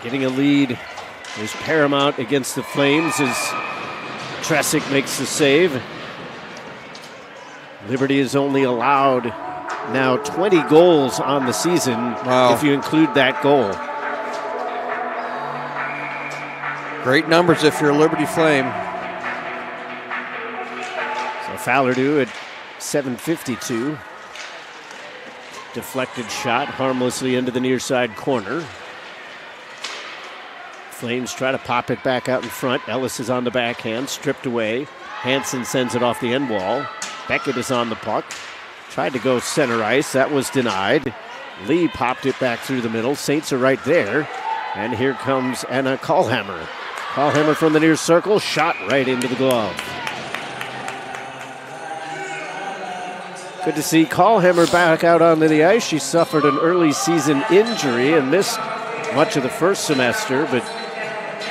Getting a lead is paramount against the Flames as Tresick makes the save. Liberty is only allowed now 20 goals on the season, if you include that goal. Great numbers if you're a Liberty Flame. So Fallardou at 7:52. Deflected shot harmlessly into the near side corner. Flames try to pop it back out in front. Ellis is on the backhand, stripped away. Hansen sends it off the end wall. Beckett is on the puck. Tried to go center ice. That was denied. Lee popped it back through the middle. Saints are right there. And here comes Anna Kallhammer. Kallhammer from the near circle. Shot right into the glove. Good to see Kallhammer back out onto the ice. She suffered an early season injury and missed much of the first semester, but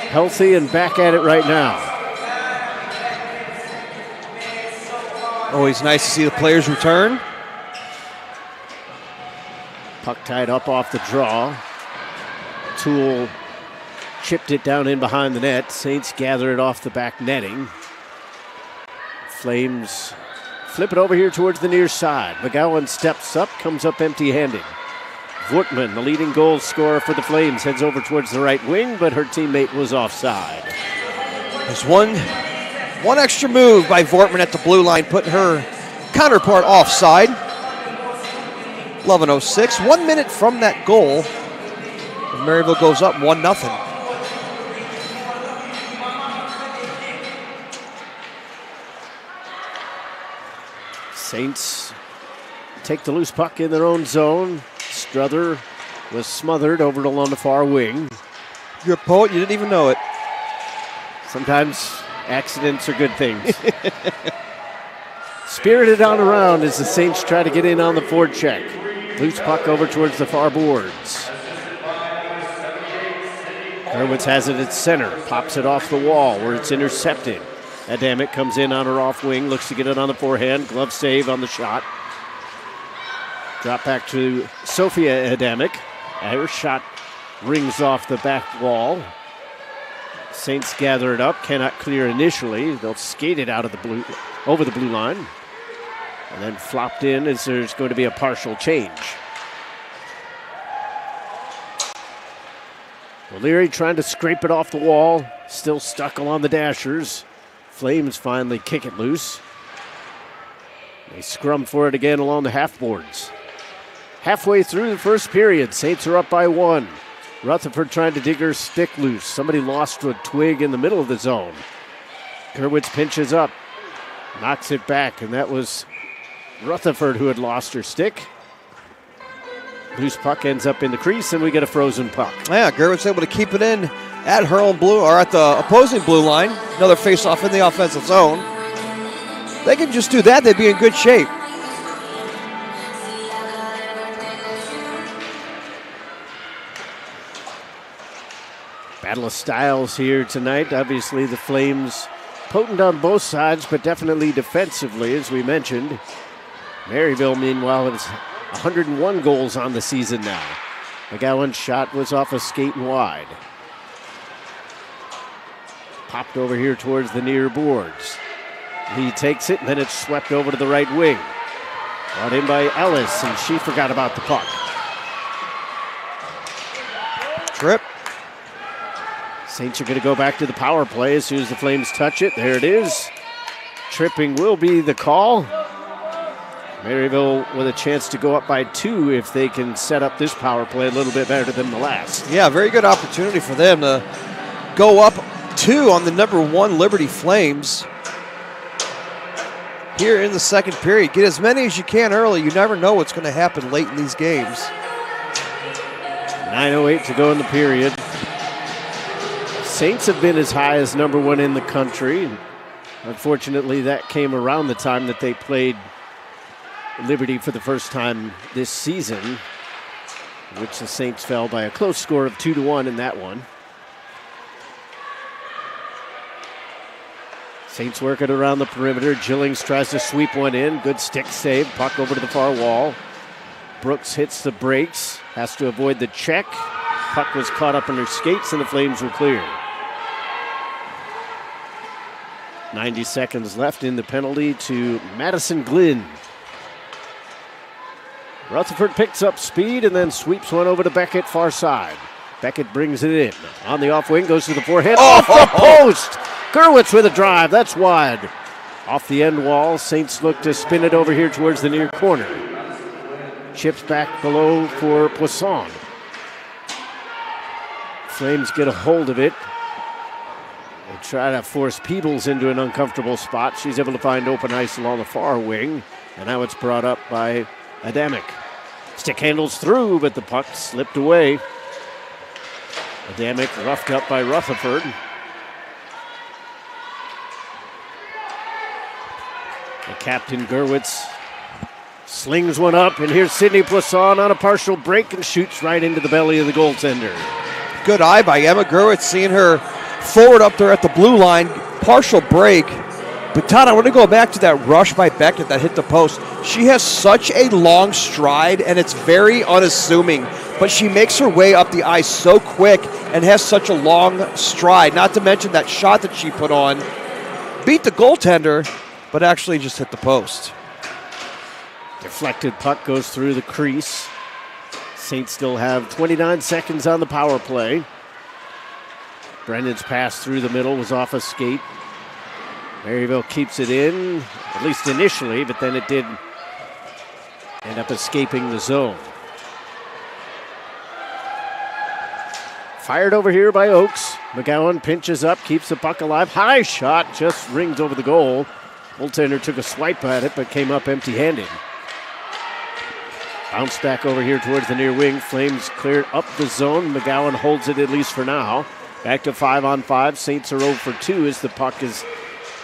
healthy and back at it right now. Always nice to see the players return. Puck tied up off the draw. Toole chipped it down in behind the net. Saints gather it off the back netting. Flames flip it over here towards the near side. McGowan steps up, comes up empty-handed. Wortman, the leading goal scorer for the Flames, heads over towards the right wing, but her teammate was offside. There's one extra move by Wortman at the blue line, putting her counterpart offside. 11:06, 1 minute from that goal. And Maryville goes up 1-0. Saints take the loose puck in their own zone. Struther was smothered over along the far wing. You're a poet, you didn't even know it. Sometimes accidents are good things. Spirited on around as the Saints try to get in on the forecheck. Loose puck over towards the far boards. Hurwitz has it at center, pops it off the wall where it's intercepted. Adamick comes in on her off wing, looks to get it on the forehand. Glove save on the shot. Drop back to Sophia Adamick. Her shot rings off the back wall. Saints gather it up, cannot clear initially. They'll skate it out of the blue, over the blue line. And then flopped in as there's going to be a partial change. O'Leary trying to scrape it off the wall. Still stuck along the dashers. Flames finally kick it loose. They scrum for it again along the half boards. Halfway through the first period, Saints are up by 1. Rutherford trying to dig her stick loose. Somebody lost a twig in the middle of the zone. Hurwitz pinches up, knocks it back, and that was Rutherford who had lost her stick. Loose puck ends up in the crease, and we get a frozen puck. Yeah, Gerwitz able to keep it in at her own blue, or at the opposing blue line. Another face-off in the offensive zone. They can just do that, they'd be in good shape. Battle of styles here tonight. Obviously, the Flames potent on both sides, but definitely defensively, as we mentioned. Maryville, meanwhile, has 101 goals on the season now. McGowan's shot was off a skate and wide. Popped over here towards the near boards. He takes it, and then it's swept over to the right wing. Brought in by Ellis, and she forgot about the puck. Trip. Saints are going to go back to the power play as soon as the Flames touch it. There it is. Tripping will be the call. Maryville with a chance to go up by 2 if they can set up this power play a little bit better than the last. Yeah, very good opportunity for them to go up 2 on the number 1 Liberty Flames here in the second period. Get as many as you can early. You never know what's going to happen late in these games. 9:08 to go in the period. Saints have been as high as number 1 in the country. Unfortunately, that came around the time that they played Liberty for the first time this season, which the Saints fell by a close score of 2-1 in that one. Saints work it around the perimeter. Gillings tries to sweep one in. Good stick save. Puck over to the far wall. Brooks hits the brakes. Has to avoid the check. Puck was caught up in her skates, and the Flames were clear. 90 seconds left in the penalty to Madison Glynn. Rutherford picks up speed and then sweeps one over to Beckett, far side. Beckett brings it in. On the off wing, goes to the forehand. Off the post! Gerwitz with a drive. That's wide. Off the end wall. Saints look to spin it over here towards the near corner. Chips back below for Poisson. Flames get a hold of it. They try to force Peebles into an uncomfortable spot. She's able to find open ice along the far wing. And now it's brought up by Adamic. Stick handles through, but the puck slipped away. Adamic roughed up by Rutherford. The captain, Gerwitz, slings one up, and here's Sidney Poisson on a partial break and shoots right into the belly of the goaltender. Good eye by Emma Gerwitz, seeing her forward up there at the blue line. Partial break. But Todd, I want to go back to that rush by Beckett that hit the post. She has such a long stride, and it's very unassuming. But she makes her way up the ice so quick and has such a long stride. Not to mention that shot that she put on. Beat the goaltender, but actually just hit the post. Deflected puck goes through the crease. Saints still have 29 seconds on the power play. Brendan's pass through the middle was off a skate. Maryville keeps it in, at least initially, but then it did end up escaping the zone. Fired over here by Oakes. McGowan pinches up, keeps the puck alive. High shot, just rings over the goal. Goaltender took a swipe at it, but came up empty-handed. Bounce back over here towards the near wing. Flames cleared up the zone. McGowan holds it at least for now. Back to 5-on-5. Saints are 0 for 2 as the puck is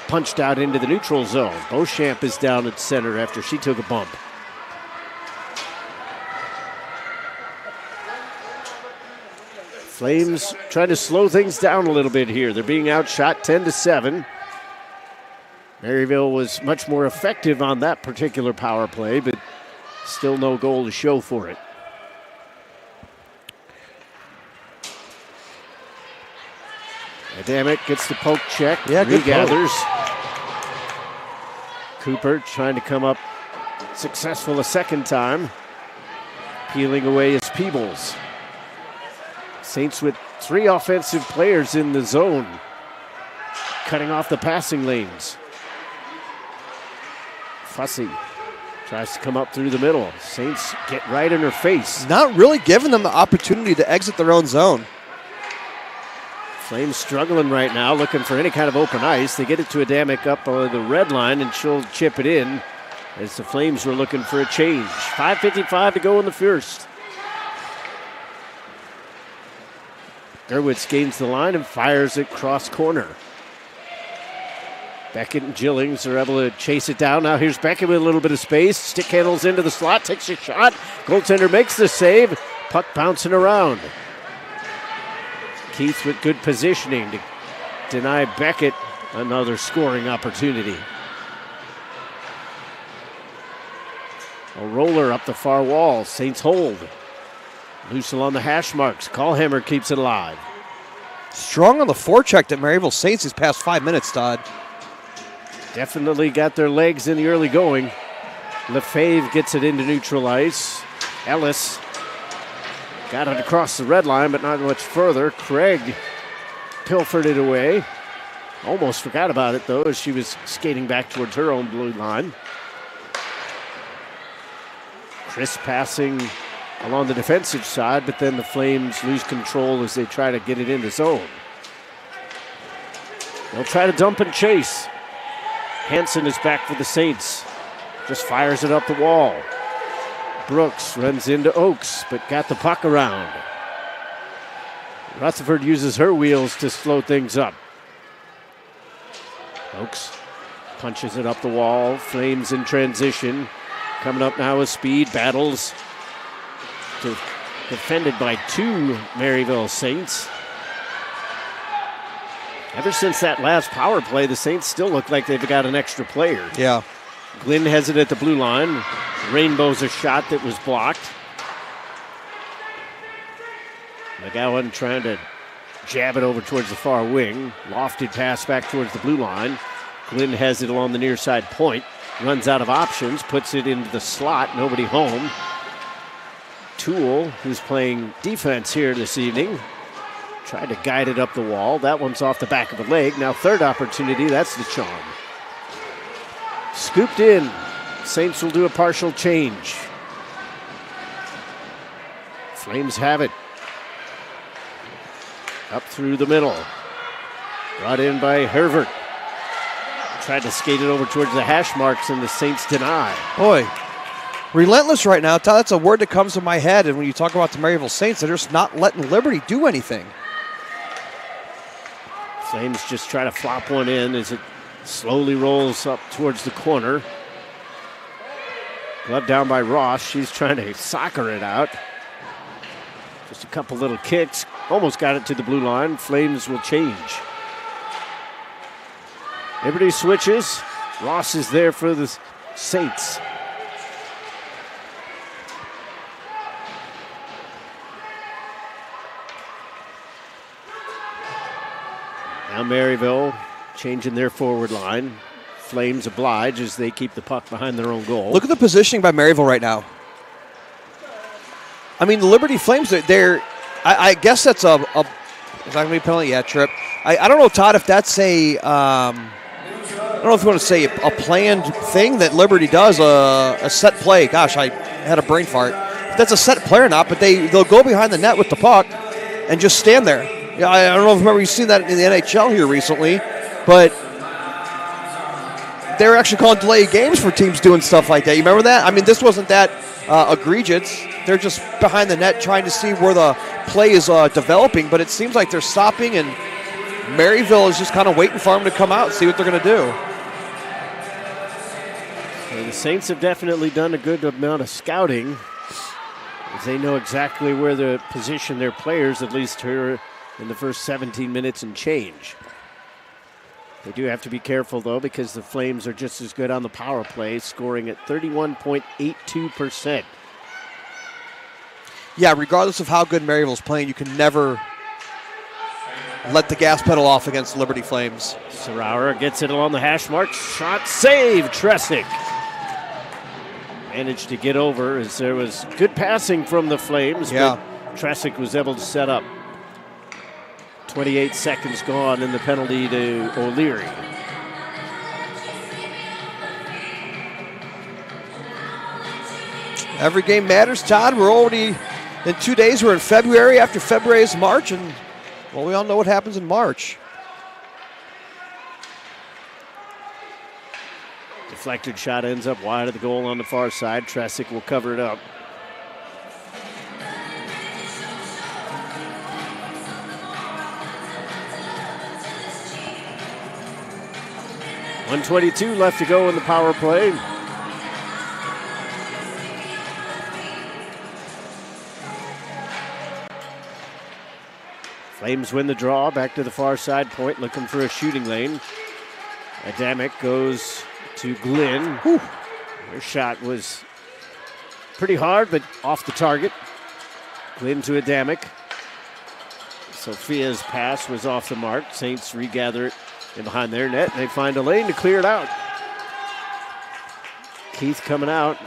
punched out into the neutral zone. Beauchamp is down at center after she took a bump. Flames trying to slow things down a little bit here. They're being outshot 10-7. Maryville was much more effective on that particular power play, but still no goal to show for it. Adamic gets the poke check, regathers. Cooper trying to come up successful a second time. Peeling away his Peebles. Saints with 3 offensive players in the zone. Cutting off the passing lanes. Fussy tries to come up through the middle. Saints get right in her face. Not really giving them the opportunity to exit their own zone. Flames struggling right now, looking for any kind of open ice. They get it to Adamic up on the red line, and she'll chip it in as the Flames were looking for a change. 5:55 to go in the first. Gerwitz gains the line and fires it cross corner. Beckett and Gillings are able to chase it down. Now here's Beckett with a little bit of space. Stick handles into the slot, takes a shot. Goaltender makes the save. Puck bouncing around. Keith with good positioning to deny Beckett another scoring opportunity. A roller up the far wall. Saints hold. Loose along the hash marks. Callhammer keeps it alive. Strong on the forecheck that Maryville Saints these past 5 minutes, Todd. Definitely got their legs in the early going. Lefebvre gets it into neutral ice. Ellis got it across the red line, but not much further. Craig pilfered it away. Almost forgot about it, though, as she was skating back towards her own blue line. Chris passing along the defensive side, but then the Flames lose control as they try to get it in the zone. They'll try to dump and chase. Hansen is back for the Saints. Just fires it up the wall. Brooks runs into Oakes, but got the puck around. Rutherford uses her wheels to slow things up. Oakes punches it up the wall. Flames in transition. Coming up now with speed. Battles. Defended by 2 Maryville Saints. Ever since that last power play, the Saints still look like they've got an extra player. Yeah. Glynn has it at the blue line. Rainbow's a shot that was blocked. McGowan trying to jab it over towards the far wing. Lofted pass back towards the blue line. Glynn has it along the near side point. Runs out of options, puts it into the slot. Nobody home. Toole, who's playing defense here this evening, tried to guide it up the wall. That one's off the back of the leg. Now third opportunity, that's the charm. Scooped in. Saints will do a partial change. Flames have it. Up through the middle. Brought in by Herbert. Tried to skate it over towards the hash marks, and the Saints deny. Boy, relentless right now. That's a word that comes to my head. And when you talk about the Maryville Saints, they're just not letting Liberty do anything. Flames just try to flop one in as it slowly rolls up towards the corner. Glove down by Ross. She's trying to soccer it out. Just a couple little kicks. Almost got it to the blue line. Flames will change. Liberty switches. Ross is there for the Saints. Now Maryville changing their forward line. Flames oblige as they keep the puck behind their own goal. Look at the positioning by Maryville right now. I mean, the Liberty Flames, I guess that's is that going to be a penalty? Yeah, trip. I don't know, Todd, if that's I don't know if you want to say a planned thing that Liberty does, a set play. Gosh, I had a brain fart. If that's a set play or not, but they'll go behind the net with the puck and just stand there. Yeah, I don't know if you've seen that in the NHL here recently, but they're actually calling delay games for teams doing stuff like that. You remember that? I mean, this wasn't that egregious. They're just behind the net trying to see where the play is developing, but it seems like they're stopping, and Maryville is just kind of waiting for them to come out and see what they're going to do. The Saints have definitely done a good amount of scouting, as they know exactly where to position their players, at least here in the first 17 minutes and change. They do have to be careful, though, because the Flames are just as good on the power play, scoring at 31.82%. Yeah, regardless of how good Maryville's playing, you can never let the gas pedal off against Liberty Flames. Serauer gets it along the hash mark. Shot save, Tresick. Managed to get over as there was good passing from the Flames, but Tresick was able to set up. 28 seconds gone in the penalty to O'Leary. Every game matters, Todd. We're already in 2 days. We're in February. After February is March, and well, we all know what happens in March. Deflected shot ends up wide of the goal on the far side. Tresick will cover it up. .122 left to go in the power play. Flames win the draw. Back to the far side point, looking for a shooting lane. Adamick goes to Glynn. Whew. Their shot was pretty hard, but off the target. Glynn to Adamick. Sophia's pass was off the mark. Saints regather it in behind their net, and they find a lane to clear it out. Keith coming out,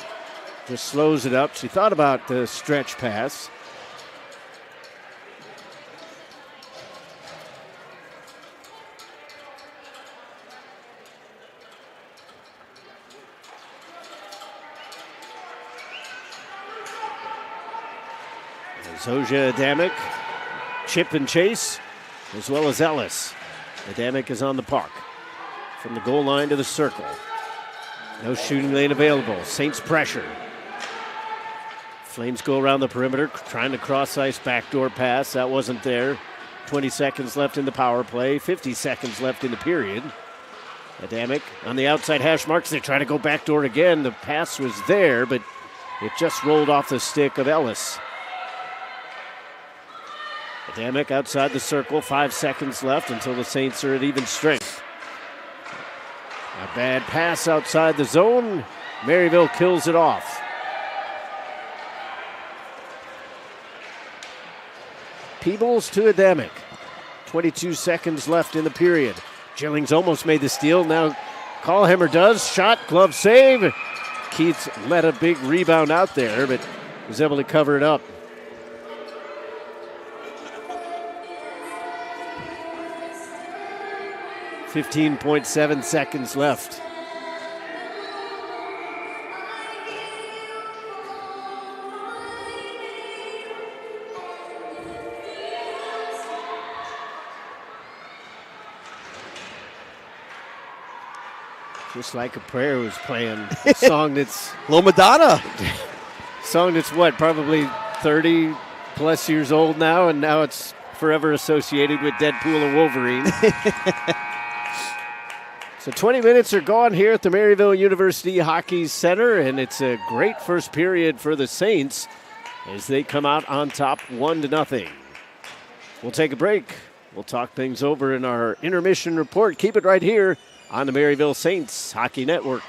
just slows it up. She thought about the stretch pass. Zoja Adamick, chip and chase, as well as Ellis. Adamick is on the puck. From the goal line to the circle. No shooting lane available. Saints pressure. Flames go around the perimeter, trying to cross ice backdoor pass. That wasn't there. 20 seconds left in the power play. 50 seconds left in the period. Adamick on the outside hash marks. They try to go backdoor again. The pass was there, but it just rolled off the stick of Ellis. Adamick outside the circle, 5 seconds left until the Saints are at even strength. A bad pass outside the zone. Maryville kills it off. Peebles to Adamic. 22 seconds left in the period. Jillings almost made the steal. Now Callhammer does. Shot, glove save. Keats let a big rebound out there, but was able to cover it up. .7 seconds left. Just Like a Prayer was playing a song that's Little Madonna. Song that's what, probably 30 plus years old now, and now it's forever associated with Deadpool and Wolverine. So 20 minutes are gone here at the Maryville University Hockey Center, and it's a great first period for the Saints as they come out on top 1-0. We'll take a break. We'll talk things over in our intermission report. Keep it right here on the Maryville Saints Hockey Network.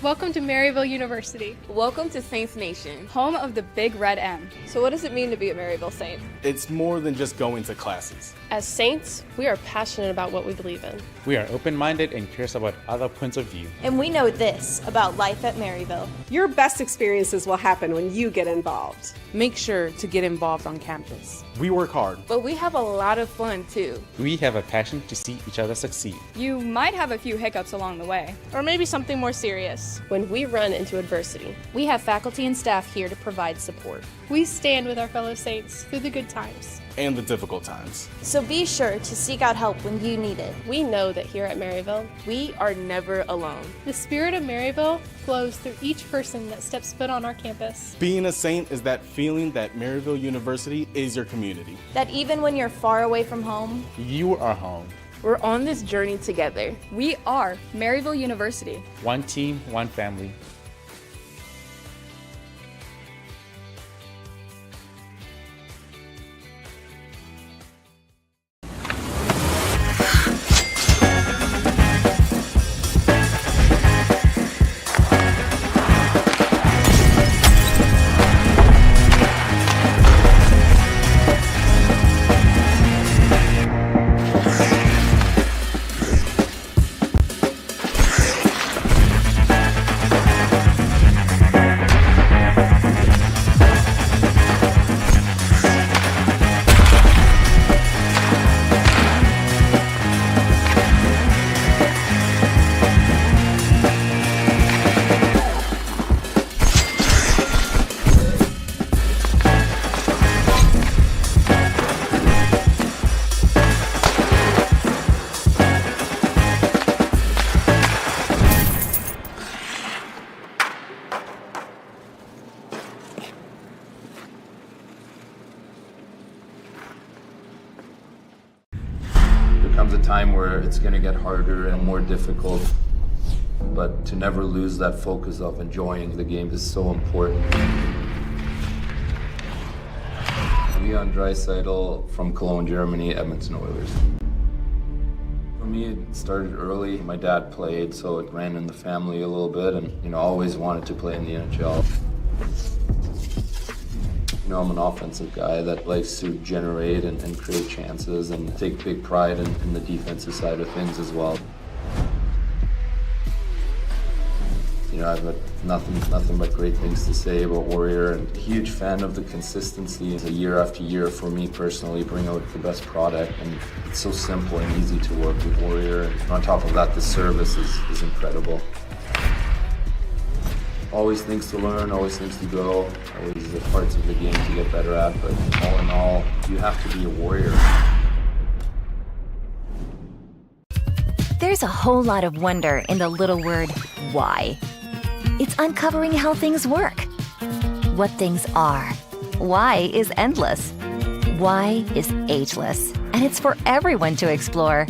Welcome to Maryville University, Welcome to Saints Nation. home of the Big Red M. So what does it mean to be a Maryville Saint? It's more than just going to classes. As Saints, we are passionate about what we believe in. We are open-minded and curious about other points of view. And we know this about life at Maryville. Your best experiences will happen when you get involved. Make sure to get involved on campus. We work hard. But we have a lot of fun too. We have a passion to see each other succeed. You might have a few hiccups along the way, or maybe something more serious. When we run into adversity, We have faculty and staff here to provide support. We stand with our fellow Saints through the good times. And the difficult times. So be sure to seek out help when you need it. we know that here at Maryville, We are never alone. The spirit of Maryville flows through each person that steps foot on our campus. Being a Saint is that feeling that Maryville University is your community. That even when you're far away from home, You are home. We're on this journey together. We are Maryville University. One team, one family. There comes a time where it's going to get harder and more difficult, but to never lose that focus of enjoying the game is so important. Leon Draisaitl from Cologne, Germany, Edmonton Oilers. For me, it started early. My dad played, so it ran in the family a little bit, and always wanted to play in the NHL. I'm an offensive guy that likes to generate and create chances and take big pride in the defensive side of things as well. I've got nothing but great things to say about Warrior, and a huge fan of the consistency year after year for me personally, bring out the best product, and it's so simple and easy to work with Warrior. And on top of that, the service is incredible. Always things to learn, always things to grow, always the parts of the game to get better at, but all in all, you have to be a Warrior. There's a whole lot of wonder in the little word, why. It's uncovering how things work, what things are. Why is endless. Why is ageless, and it's for everyone to explore.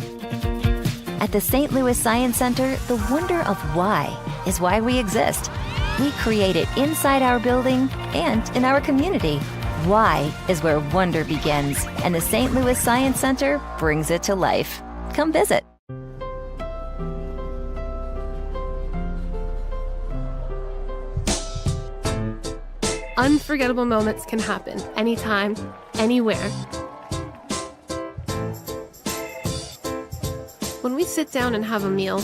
At the St. Louis Science Center, the wonder of why is why we exist. We create it inside our building and in our community. Why is where wonder begins, and the St. Louis Science Center brings it to life. Come visit. Unforgettable moments can happen anytime, anywhere. When we sit down and have a meal,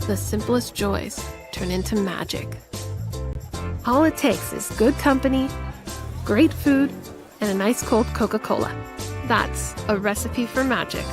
the simplest joys turn into magic. All it takes is good company, great food, and a nice cold Coca-Cola. That's a recipe for magic.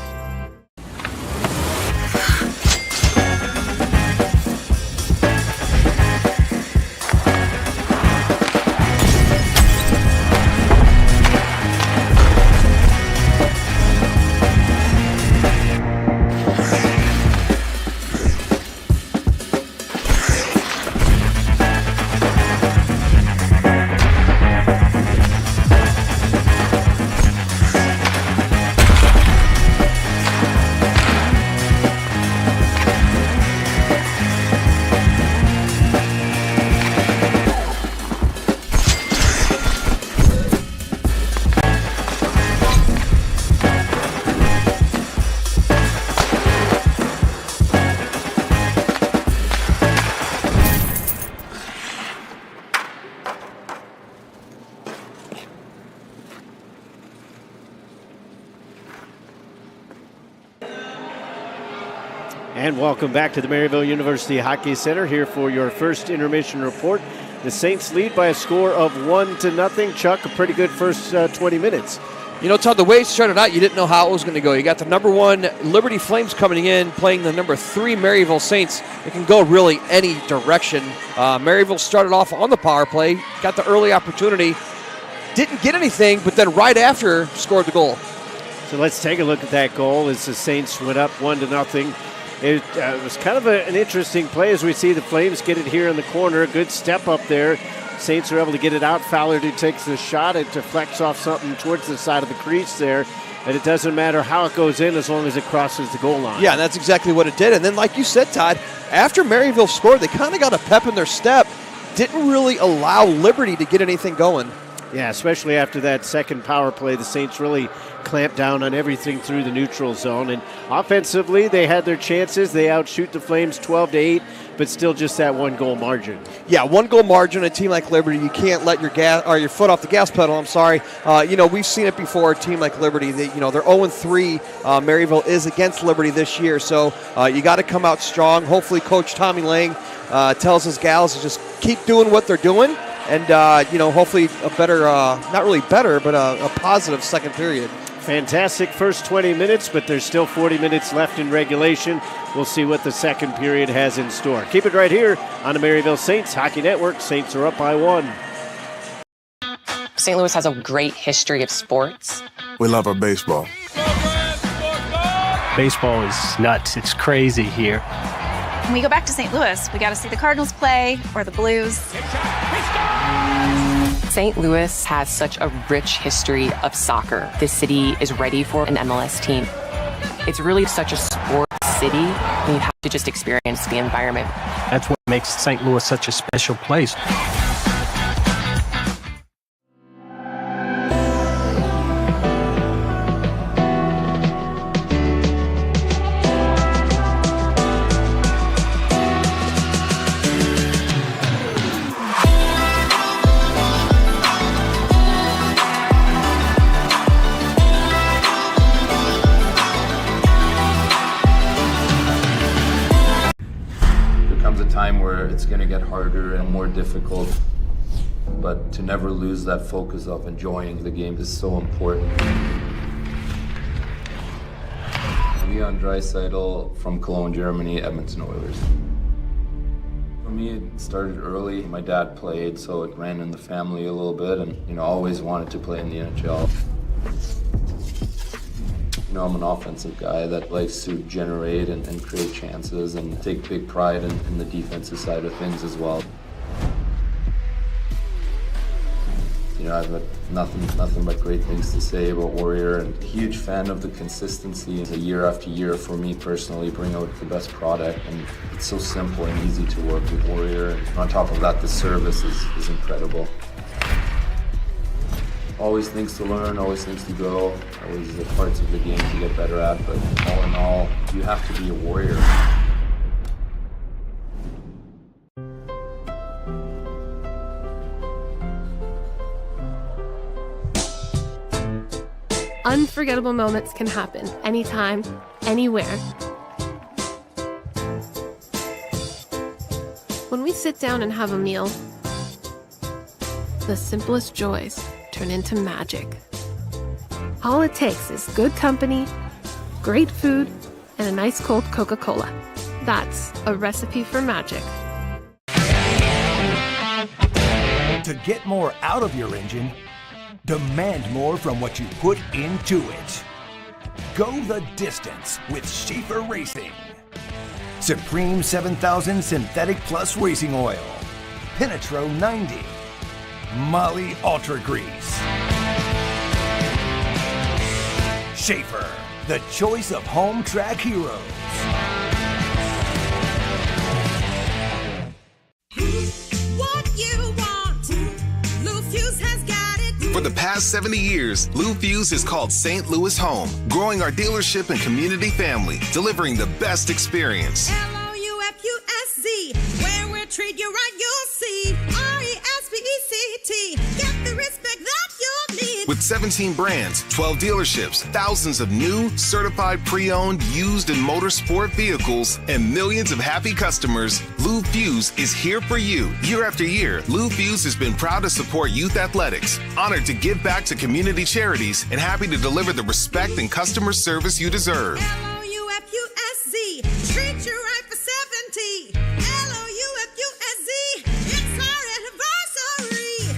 And welcome back to the Maryville University Hockey Center here for your first intermission report. The Saints lead by a score of 1-0. Chuck, a pretty good first 20 minutes. You know, Todd, the way it started out, you didn't know how it was going to go. You got the number 1 Liberty Flames coming in, playing the number 3 Maryville Saints. It can go really any direction. Maryville started off on the power play, got the early opportunity, didn't get anything, but then right after scored the goal. So let's take a look at that goal as the Saints went up 1-0. It was kind of an interesting play as we see the Flames get it here in the corner. A good step up there. Saints are able to get it out. Fowler who takes the shot. It deflects off something towards the side of the crease there. And it doesn't matter how it goes in as long as it crosses the goal line. Yeah, and that's exactly what it did. And then like you said, Todd, after Maryville scored, they kind of got a pep in their step. Didn't really allow Liberty to get anything going. Yeah, especially after that second power play, the Saints really clamped down on everything through the neutral zone. And offensively, they had their chances. They outshoot the Flames 12-8, but still just that 1-goal margin. Yeah, 1-goal margin. A team like Liberty, you can't let your foot off the gas pedal. I'm sorry. We've seen it before. A team like Liberty, they're 0-3. Maryville is against Liberty this year, so you got to come out strong. Hopefully, Coach Tommy Lang tells his gals to just keep doing what they're doing. And, hopefully a better, not really better, but a positive second period. Fantastic first 20 minutes, but there's still 40 minutes left in regulation. We'll see what the second period has in store. Keep it right here on the Maryville Saints Hockey Network. Saints are up by 1. St. Louis has a great history of sports. We love our baseball. Baseball is nuts. It's crazy here. When we go back to St. Louis, we got to see the Cardinals play or the Blues. St. Louis has such a rich history of soccer. This city is ready for an MLS team. It's really such a sports city, and you have to just experience the environment. That's what makes St. Louis such a special place. Where it's going to get harder and more difficult, but to never lose that focus of enjoying the game is so important. Leon Draisaitl from Cologne, Germany, Edmonton Oilers. For me, it started early. My dad played, so it ran in the family a little bit, and always wanted to play in the NHL. I'm an offensive guy that likes to generate and create chances and take big pride in the defensive side of things as well. I've got nothing but great things to say about Warrior, and a huge fan of the consistency. Year after year, for me personally, bring out the best product, and it's so simple and easy to work with Warrior. And on top of that, the service is incredible. Always things to learn, always things to grow, always the parts of the game to get better at, but all in all, you have to be a Warrior. Unforgettable moments can happen anytime, anywhere. When we sit down and have a meal, the simplest joys turn into magic. All it takes is good company, great food, and a nice cold Coca-Cola. That's a recipe for magic. To get more out of your engine, demand more from what you put into it. Go the distance with Schaefer Racing. Supreme 7000 Synthetic Plus Racing Oil. Penetro 90. Molly Ultra Grease. Schaefer, the choice of home track heroes. For the past 70 years, Lou Fuse has called St. Louis home, growing our dealership and community family, delivering the best experience. L-O-U-F-U-S-Z, where we'll treat you right, you'll see. R-E-S-P-E-C-T, get the respect that you'll need. With 17 brands, 12 dealerships, thousands of new, certified pre-owned, used and motorsport vehicles, and millions of happy customers, Lou Fuse is here for you. Year after year, Lou Fuse has been proud to support youth athletics, honored to give back to community charities, and happy to deliver the respect and customer service you deserve. L-O-U-F-U-S-Z, treat you right for 70. L-O-U-F-U-S-Z, it's our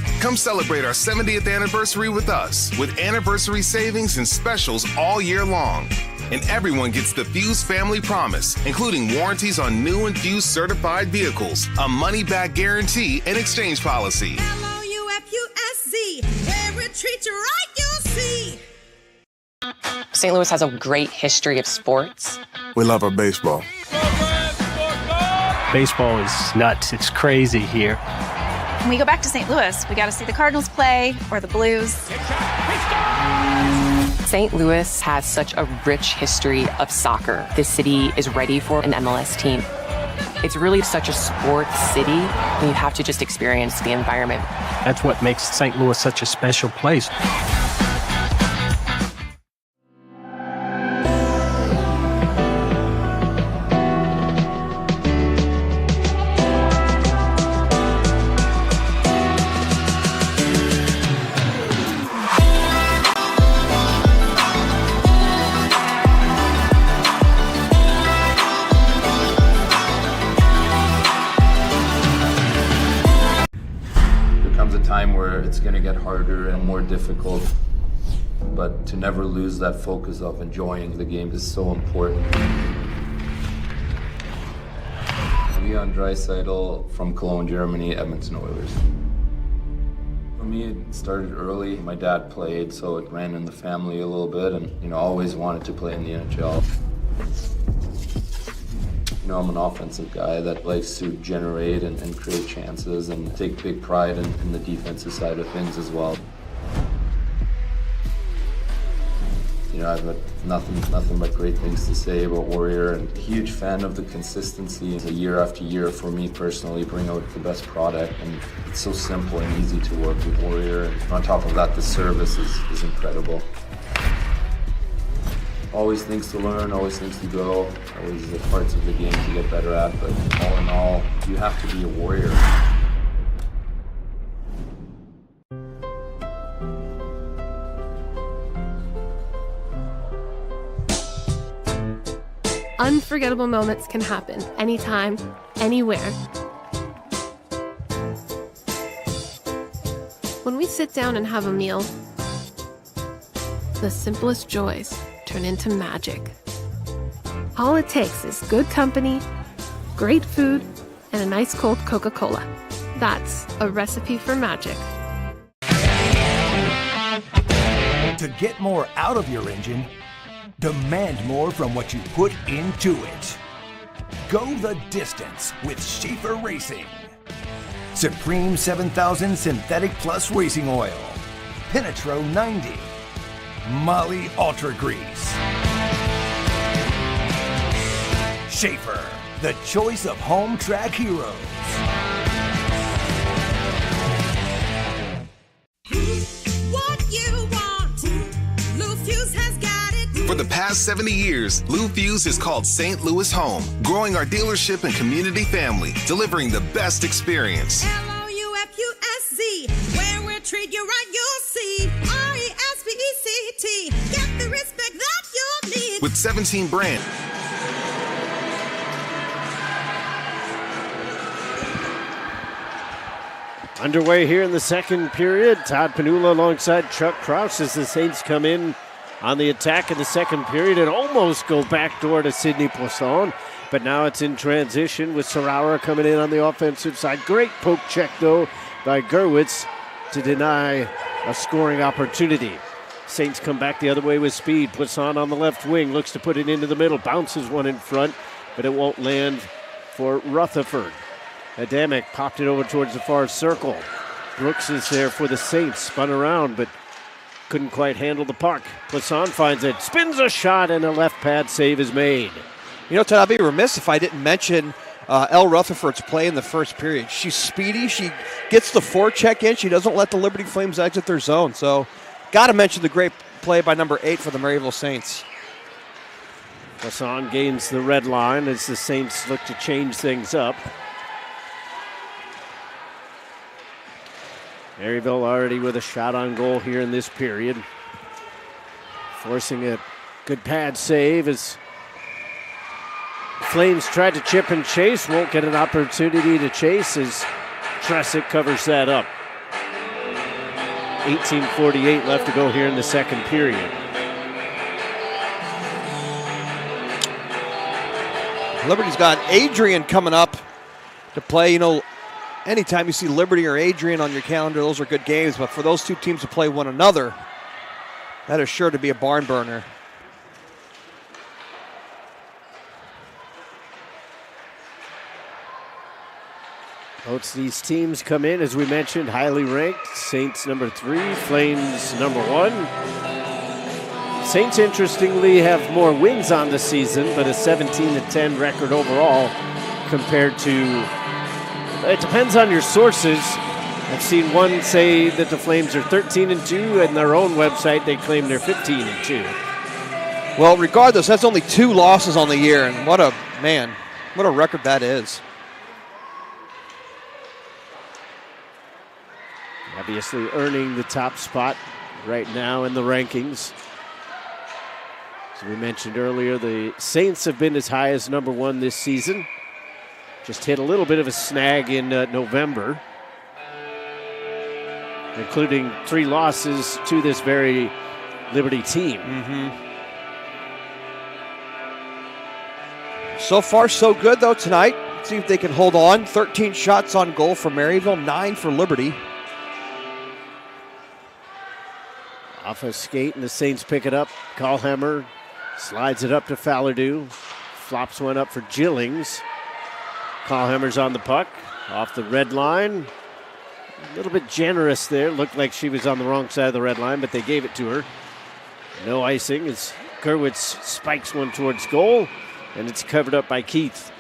anniversary. Come celebrate our 70th anniversary with us, with anniversary savings and specials all year long. And everyone gets the Fuse Family Promise, including warranties on new and Fuse certified vehicles, a money-back guarantee, and exchange policy. L-O-U-F-U-S-Z, where we treat you right, you'll see. St. Louis has a great history of sports. We love our baseball. Baseball is nuts. It's crazy here. When we go back to St. Louis, we got to see the Cardinals play or the Blues. St. Louis has such a rich history of soccer. This city is ready for an MLS team. It's really such a sports city, and you have to just experience the environment. That's what makes St. Louis such a special place. Where it's going to get harder and more difficult, but to never lose that focus of enjoying the game is so important. Leon Draisaitl from Cologne, Germany, Edmonton Oilers. For me, it started early. My dad played, so it ran in the family a little bit, and always wanted to play in the NHL. I'm an offensive guy that likes to generate and create chances and take big pride in the defensive side of things as well. I've got nothing but great things to say about Warrior, and huge fan of the consistency. Year after year, for me personally, bring out the best product, and it's so simple and easy to work with Warrior. And on top of that, the service is incredible. Always things to learn, always things to grow, always the parts of the game to get better at, but all in all, you have to be a warrior. Unforgettable moments can happen anytime, anywhere. When we sit down and have a meal, the simplest joys turn into magic. All it takes is good company, great food, and a nice cold Coca-Cola. That's a recipe for magic. To get more out of your engine, demand more from what you put into it. Go the distance with Schaefer Racing. Supreme 7000 Synthetic Plus Racing Oil. Penetro 90. Molly Ultra Grease. Schaefer, the choice of home track heroes. What you want, Lou Fuse. For the past 70 years, Lou Fuse is called St. Louis home, growing our dealership and community family, delivering the best experience. LOUFUSZ, where we'll treat you right, you'll see. RESPECT, get the respect that you'll need. With 17 brands. Underway here in the second period. Todd Panula alongside Chuck Kraus as the Saints come in on the attack in the second period and almost go backdoor to Sidney Poisson. But now it's in transition with Sarawa coming in on the offensive side. Great poke check, though, by Gerwitz to deny a scoring opportunity. Saints come back the other way with speed. Poisson on the left wing, looks to put it into the middle, bounces one in front, but it won't land for Rutherford. Adamic popped it over towards the far circle. Brooks is there for the Saints, spun around, but couldn't quite handle the puck. Poisson finds it, spins a shot, and a left pad save is made. You know, Todd, I'd be remiss if I didn't mention Elle Rutherford's play in the first period. She's speedy. She gets the forecheck in. She doesn't let the Liberty Flames exit their zone. So, got to mention the great play by number 8 for the Maryville Saints. Poisson gains the red line as the Saints look to change things up. Maryville already with a shot on goal here in this period. Forcing a good pad save as Flames tried to chip and chase. Won't get an opportunity to chase as Tresick covers that up. 18:48 left to go here in the second period. Liberty's got Adrian coming up to play. You know, anytime you see Liberty or Adrian on your calendar, those are good games. But for those two teams to play one another, that is sure to be a barn burner. Both these teams come in, as we mentioned, highly ranked. Saints number 3, Flames number 1. Saints, interestingly, have more wins on the season, but a 17-10 record overall compared to, it depends on your sources. I've seen one say that the Flames are 13-2, and their own website, they claim they're 15-2. Well, regardless, that's only 2 losses on the year, and what a record that is. Obviously earning the top spot right now in the rankings. As we mentioned earlier, the Saints have been as high as number 1 this season. Just hit a little bit of a snag in November, including 3 losses to this very Liberty team. So far, so good, though, tonight. Let's see if they can hold on. 13 shots on goal for Maryville, 9 for Liberty. Off a skate, and the Saints pick it up. Kallhammer slides it up to Fallardew. Flops one up for Gillings. Kallhammer's on the puck. Off the red line. A little bit generous there. Looked like she was on the wrong side of the red line, but they gave it to her. No icing as Gerwitz spikes one towards goal, and it's covered up by Keith.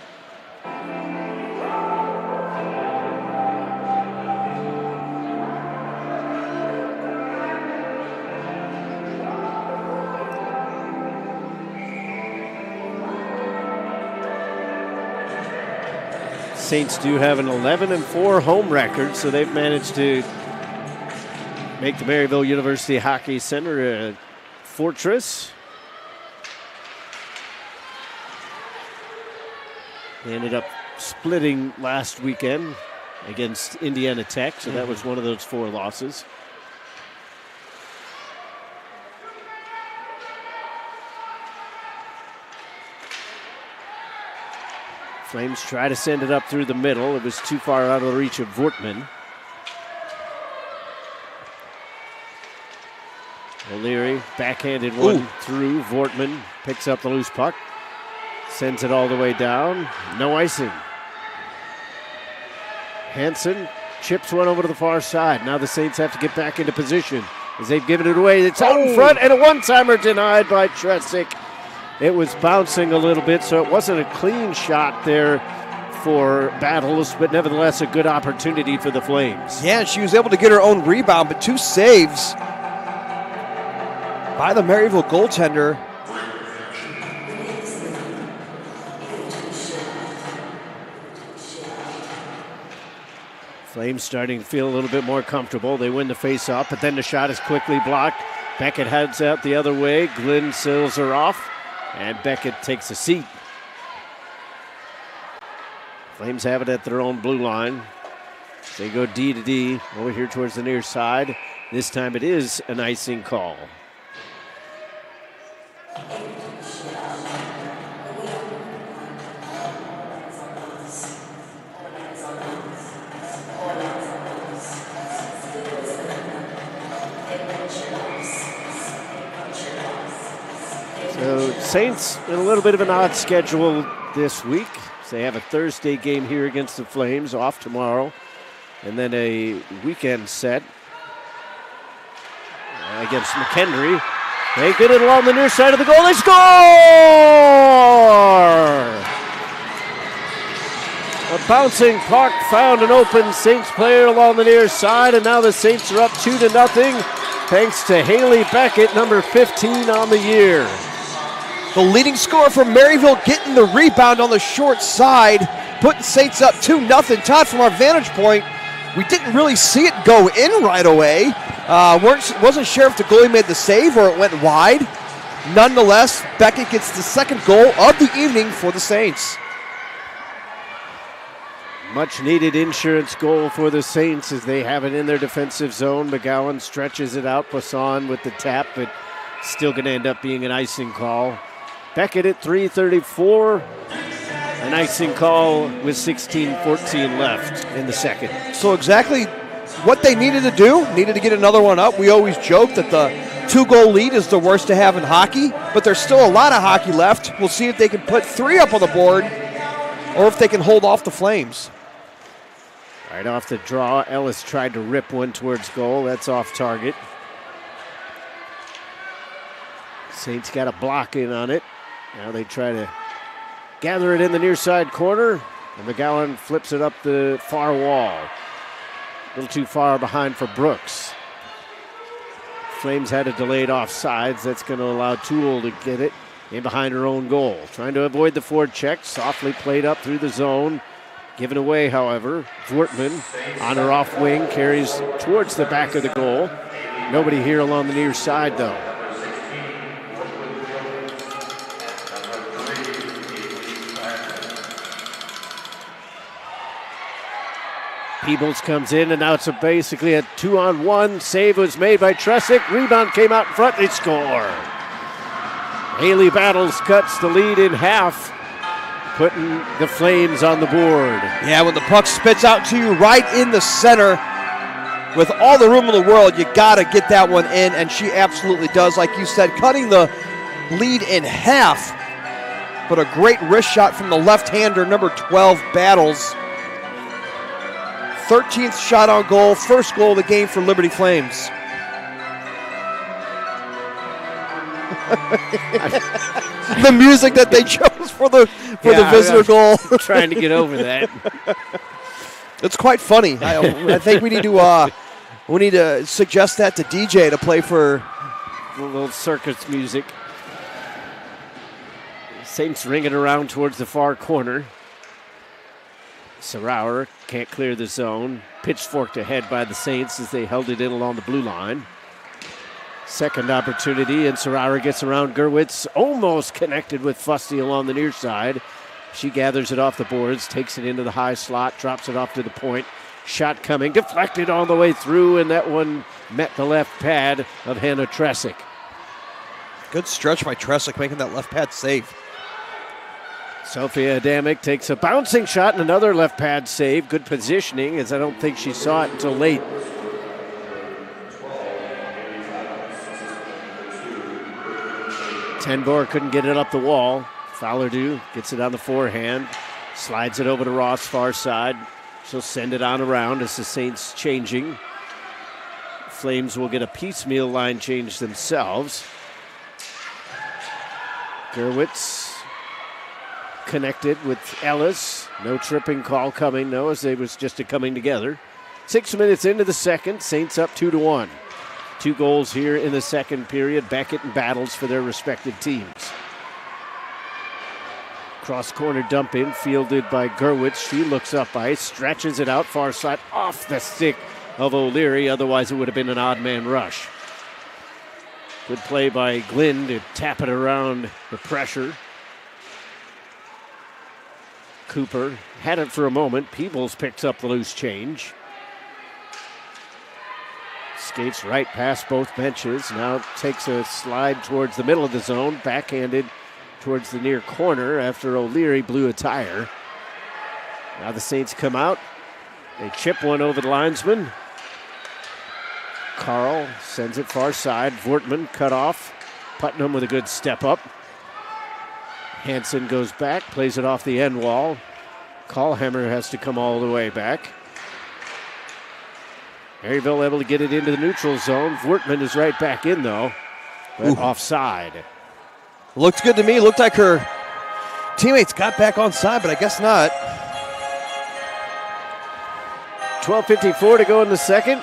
Saints do have an 11-4 home record, so they've managed to make the Maryville University Hockey Center a fortress. They ended up splitting last weekend against Indiana Tech, so that was one of those 4 losses. Flames try to send it up through the middle. It was too far out of the reach of Vortman. O'Leary, backhanded one through. Vortman picks up the loose puck. Sends it all the way down. No icing. Hansen chips one over to the far side. Now the Saints have to get back into position as they've given it away. It's out in front, and a one-timer denied by Tresick. It was bouncing a little bit, so it wasn't a clean shot there for Battles, but nevertheless a good opportunity for the Flames. Yeah, she was able to get her own rebound, but 2 saves by the Maryville goaltender. Flames starting to feel a little bit more comfortable. They win the face-off, but then the shot is quickly blocked. Beckett heads out the other way. Glenn seals her off, and Beckett takes a seat. Flames have it at their own blue line. They go D to D over here towards the near side. This time it is an icing call. So Saints in a little bit of an odd schedule this week. So they have a Thursday game here against the Flames, off tomorrow, and then a weekend set against McHenry. They get it along the near side of the goal. They score! A bouncing puck found an open Saints player along the near side, and now the Saints are up 2-0 thanks to Haley Beckett, number 15 on the year. The leading scorer from Maryville getting the rebound on the short side, putting Saints up 2-0. Todd, from our vantage point, we didn't really see it go in right away. Wasn't sure if the goalie made the save or it went wide. Nonetheless, Beckett gets the second goal of the evening for the Saints. Much needed insurance goal for the Saints as they have it in their defensive zone. McGowan stretches it out. Poisson with the tap, but still going to end up being an icing call. Beckett at 3:34. An icing call with 16:14 left in the second. So exactly what they needed to do, needed to get another one up. We always joke that the 2-goal lead is the worst to have in hockey, but there's still a lot of hockey left. We'll see if they can put 3 up on the board or if they can hold off the Flames. Right off the draw, Ellis tried to rip one towards goal. That's off target. Saints got a block in on it. Now they try to gather it in the near side corner, and McGowan flips it up the far wall. A little too far behind for Brooks. Flames had a delayed offsides. That's going to allow Toole to get it in behind her own goal. Trying to avoid the forecheck. Softly played up through the zone. Given away, however. Voortman on her off wing carries towards the back of the goal. Nobody here along the near side, though. Peebles comes in, and now it's basically a 2-on-1. Save was made by Tresick. Rebound came out in front. They score. Haley Battles cuts the lead in half, putting the Flames on the board. Yeah, when the puck spits out to you right in the center, with all the room in the world, you got to get that one in, and she absolutely does. Like you said, cutting the lead in half, but a great wrist shot from the left-hander, number 12, Battles. 13th shot on goal, first goal of the game for Liberty Flames. The music that they chose for the visitor goal. I'm trying to get over that. It's quite funny. I think we need to suggest that to DJ to play for a little circus music. Saints ring it around towards the far corner. Sarauer can't clear the zone. Pitchforked ahead by the Saints as they held it in along the blue line. Second opportunity, and Sarauer gets around Gerwitz, almost connected with Fusty along the near side. She gathers it off the boards, takes it into the high slot, drops it off to the point. Shot coming, deflected all the way through, and that one met the left pad of Hannah Tresick. Good stretch by Tresick, making that left pad save. Sophia Adamic takes a bouncing shot and another left pad save. Good positioning, as I don't think she saw it until late. Tenbor couldn't get it up the wall. Fowlerdew gets it on the forehand, slides it over to Ross, far side. She'll send it on around as the Saints changing. Flames will get a piecemeal line change themselves. Gerwitz connected with Ellis. No tripping call coming, though, as they was just a coming together. 6 minutes into the second, Saints up 2-1. 2 goals here in the second period. Beckett and Battles for their respective teams. Cross corner dump in, fielded by Gerwitz. She looks up ice, stretches it out far side off the stick of O'Leary. Otherwise, it would have been an odd man rush. Good play by Glynn to tap it around the pressure. Cooper had it for a moment. Peebles picks up the loose change. Skates right past both benches. Now takes a slide towards the middle of the zone. Backhanded towards the near corner after O'Leary blew a tire. Now the Saints come out. They chip one over the linesman. Carl sends it far side. Vortman cut off. Putnam with a good step up. Hansen goes back, plays it off the end wall. Callhammer has to come all the way back. Maryville able to get it into the neutral zone. Vortman is right back in though, but offside. Looked good to me. Looked like her teammates got back on side, but I guess not. 12:54 to go in the second.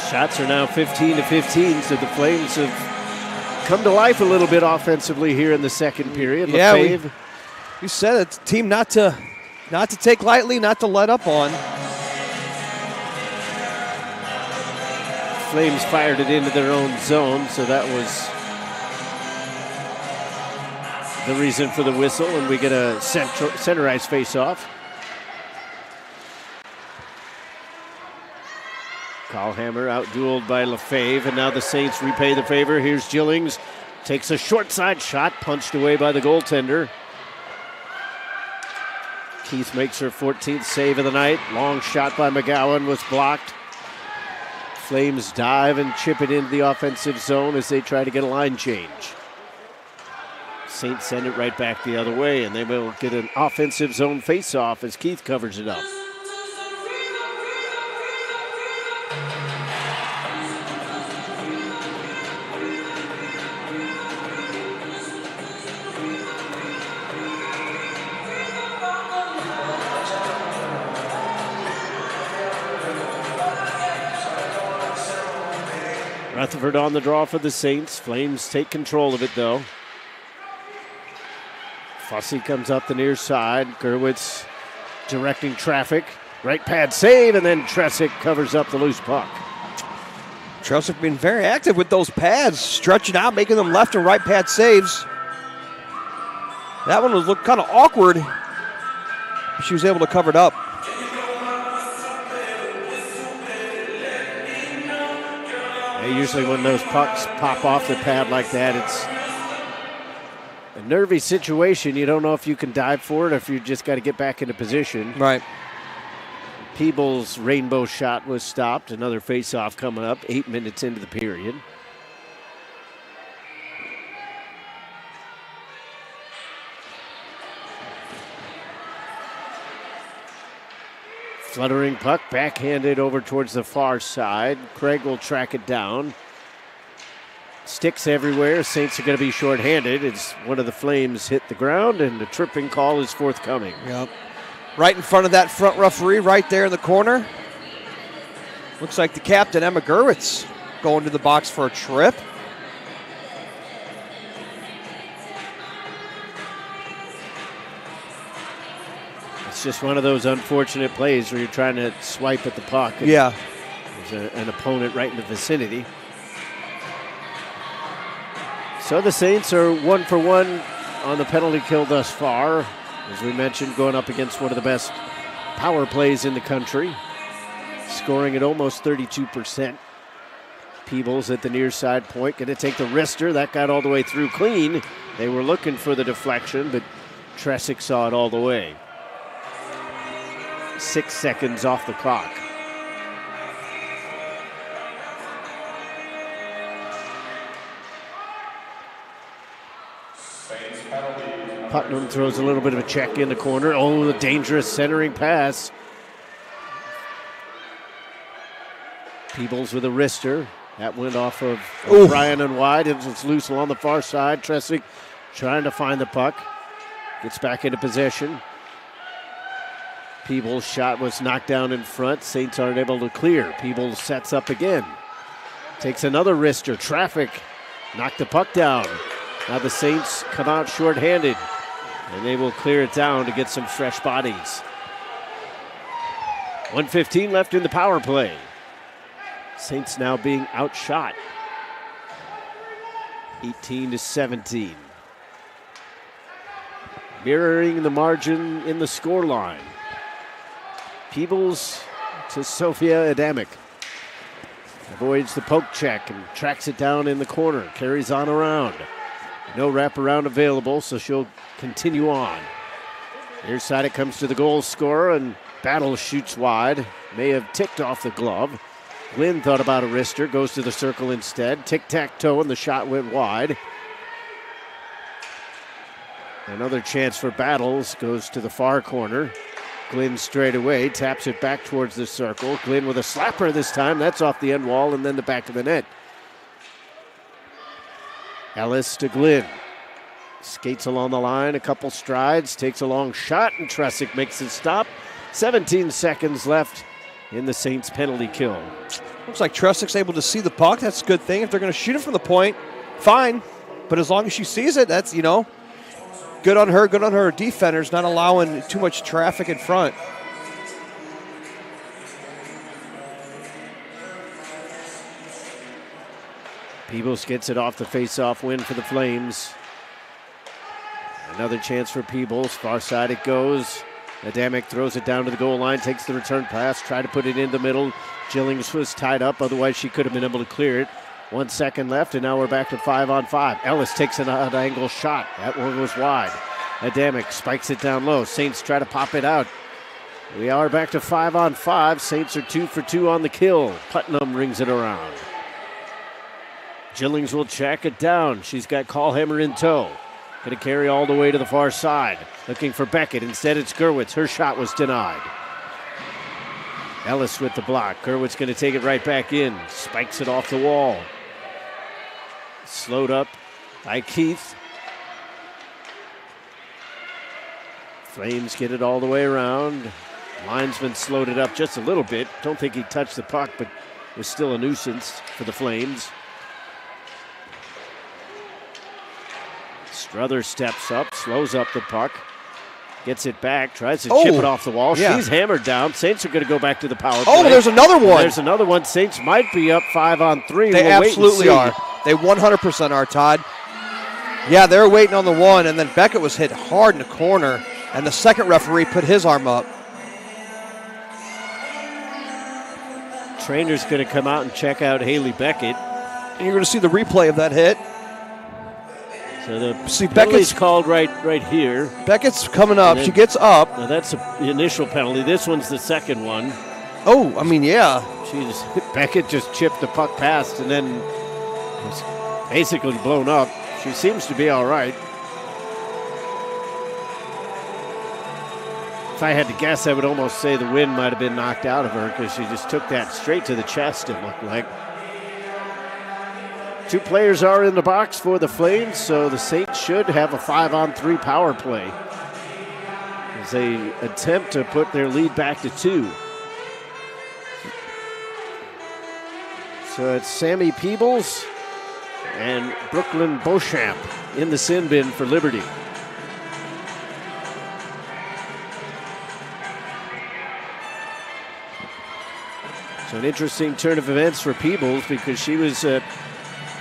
Shots are now 15-15, so the Flames have come to life a little bit offensively here in the second period. Yeah, Lefebvre. we said it's a team not to take lightly, not to let up on. Flames fired it into their own zone, so that was the reason for the whistle, and we get a center ice face-off. Callhammer out-dueled by Lefebvre, and now the Saints repay the favor. Here's Gillings, takes a short side shot, punched away by the goaltender. Keith makes her 14th save of the night. Long shot by McGowan was blocked. Flames dive and chip it into the offensive zone as they try to get a line change. Saints send it right back the other way, and they will get an offensive zone face-off as Keith covers it up. Rutherford on the draw for the Saints. Flames take control of it, though. Fussy comes up the near side. Gerwitz directing traffic. Right pad save, and then Tresick covers up the loose puck. Tresick been very active with those pads, stretching out, making them left and right pad saves. That one was looked kind of awkward. She was able to cover it up. Usually when those pucks pop off the pad like that, it's a nervy situation. You don't know if you can dive for it or if you just got to get back into position. Right. Peebles' rainbow shot was stopped. Another face-off coming up 8 minutes into the period. Fluttering puck, backhanded over towards the far side. Craig will track it down. Sticks everywhere. Saints are going to be shorthanded as one of the Flames hit the ground, and the tripping call is forthcoming. Yep. Right in front of that front referee, right there in the corner. Looks like the captain, Emma Gerwitz, going to the box for a trip. It's just one of those unfortunate plays where you're trying to swipe at the puck. Yeah. There's an opponent right in the vicinity. So the Saints are 1 for 1 on the penalty kill thus far. As we mentioned, going up against one of the best power plays in the country. Scoring at almost 32%. Peebles at the near side point. Going to take the wrister. That got all the way through clean. They were looking for the deflection, but Tresick saw it all the way. 6 seconds off the clock. Putnam throws a little bit of a check in the corner. Oh, the dangerous centering pass. Peebles with a wrister. That went off of O'Brien and wide. It was loose along the far side. Tresick trying to find the puck. Gets back into possession. Peebles' shot was knocked down in front. Saints aren't able to clear. Peebles sets up again. Takes another wrister. Traffic knocked the puck down. Now the Saints come out shorthanded, and they will clear it down to get some fresh bodies. 1:15 left in the power play. Saints now being outshot. 18-17. Mirroring the margin in the scoreline. Peebles to Sophia Adamic. Avoids the poke check and tracks it down in the corner. Carries on around. No wraparound available, so she'll continue on. Near side it comes to the goal scorer, and Battle shoots wide. May have ticked off the glove. Glynn thought about a wrister, goes to the circle instead. Tic-tac-toe, and the shot went wide. Another chance for Battles, goes to the far corner. Glynn straight away, taps it back towards the circle. Glynn with a slapper this time, that's off the end wall and then the back of the net. Ellis to Glynn. Skates along the line, a couple strides, takes a long shot, and Tresick makes it stop. 17 seconds left in the Saints penalty kill. Looks like Tresick's able to see the puck. That's a good thing. If they're going to shoot it from the point, fine. But as long as she sees it, that's, good on her, good on her defenders, not allowing too much traffic in front. Peebles gets it off the face-off win for the Flames. Another chance for Peebles. Far side it goes. Adamic throws it down to the goal line, takes the return pass, tried to put it in the middle. Gillings was tied up, otherwise she could have been able to clear it. 1 second left, and now we're back to 5-on-5. Ellis takes an odd-angle shot. That one was wide. Adamic spikes it down low. Saints try to pop it out. We are back to 5-on-5. Saints are 2 for 2 on the kill. Putnam rings it around. Gillings will check it down. She's got Callhammer in tow. Going to carry all the way to the far side. Looking for Beckett. Instead, it's Gerwitz. Her shot was denied. Ellis with the block. Gerwitz going to take it right back in. Spikes it off the wall. Slowed up by Keith. Flames get it all the way around. Linesman slowed it up just a little bit. Don't think he touched the puck, but was still a nuisance for the Flames. Struther steps up, slows up the puck, gets it back, tries to chip it off the wall. Yeah. She's hammered down. Saints are going to go back to the power play. Oh, there's another one. There's another one. Saints might be up 5-on-3. They absolutely are. They 100% are, Todd. Yeah, they're waiting on the one, and then Beckett was hit hard in the corner, and the second referee put his arm up. Trainer's going to come out and check out Haley Beckett. And you're going to see the replay of that hit. So the penalty's called right here. Beckett's coming up. She gets up. Now that's the initial penalty. This one's the second one. Oh, I mean, yeah. Beckett just chipped the puck past and then was basically blown up. She seems to be all right. If I had to guess, I would almost say the wind might have been knocked out of her because she just took that straight to the chest, it looked like. 2 players are in the box for the Flames, so the Saints should have a 5-on-3 power play as they attempt to put their lead back to 2. So it's Sammy Peebles and Brooklyn Beauchamp in the sin bin for Liberty. So an interesting turn of events for Peebles because she was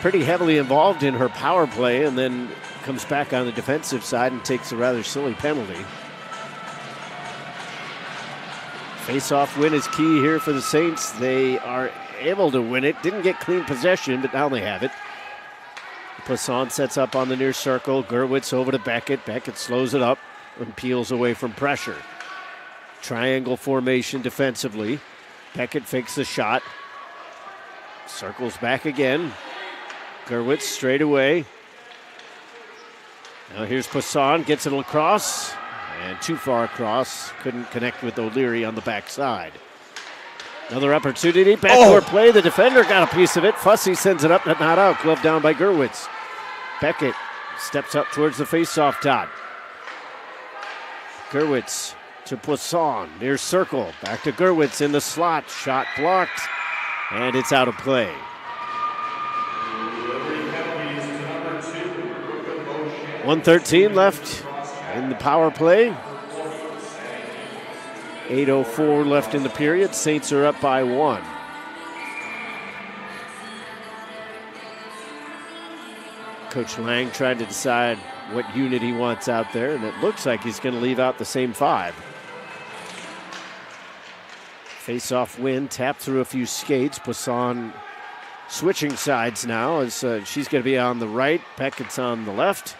pretty heavily involved in her power play and then comes back on the defensive side and takes a rather silly penalty. Face-off win is key here for the Saints. They are able to win it. Didn't get clean possession, but now they have it. Poisson sets up on the near circle. Gerwitz over to Beckett. Beckett slows it up and peels away from pressure. Triangle formation defensively. Beckett fakes the shot. Circles back again. Gerwitz straight away. Now here's Poisson, gets it across, and too far across. Couldn't connect with O'Leary on the backside. Another opportunity, backdoor play. The defender got a piece of it. Fussy sends it up, but not out. Glove down by Gerwitz. Beckett steps up towards the face-off dot. Gerwitz to Poisson, near circle. Back to Gerwitz in the slot. Shot blocked, and it's out of play. 1:13 left in the power play. 8:04 left in the period. Saints are up by 1. Coach Lang trying to decide what unit he wants out there, and it looks like he's going to leave out the same 5. Face-off win, tap through a few skates. Poisson switching sides now as she's going to be on the right. Beckett's on the left.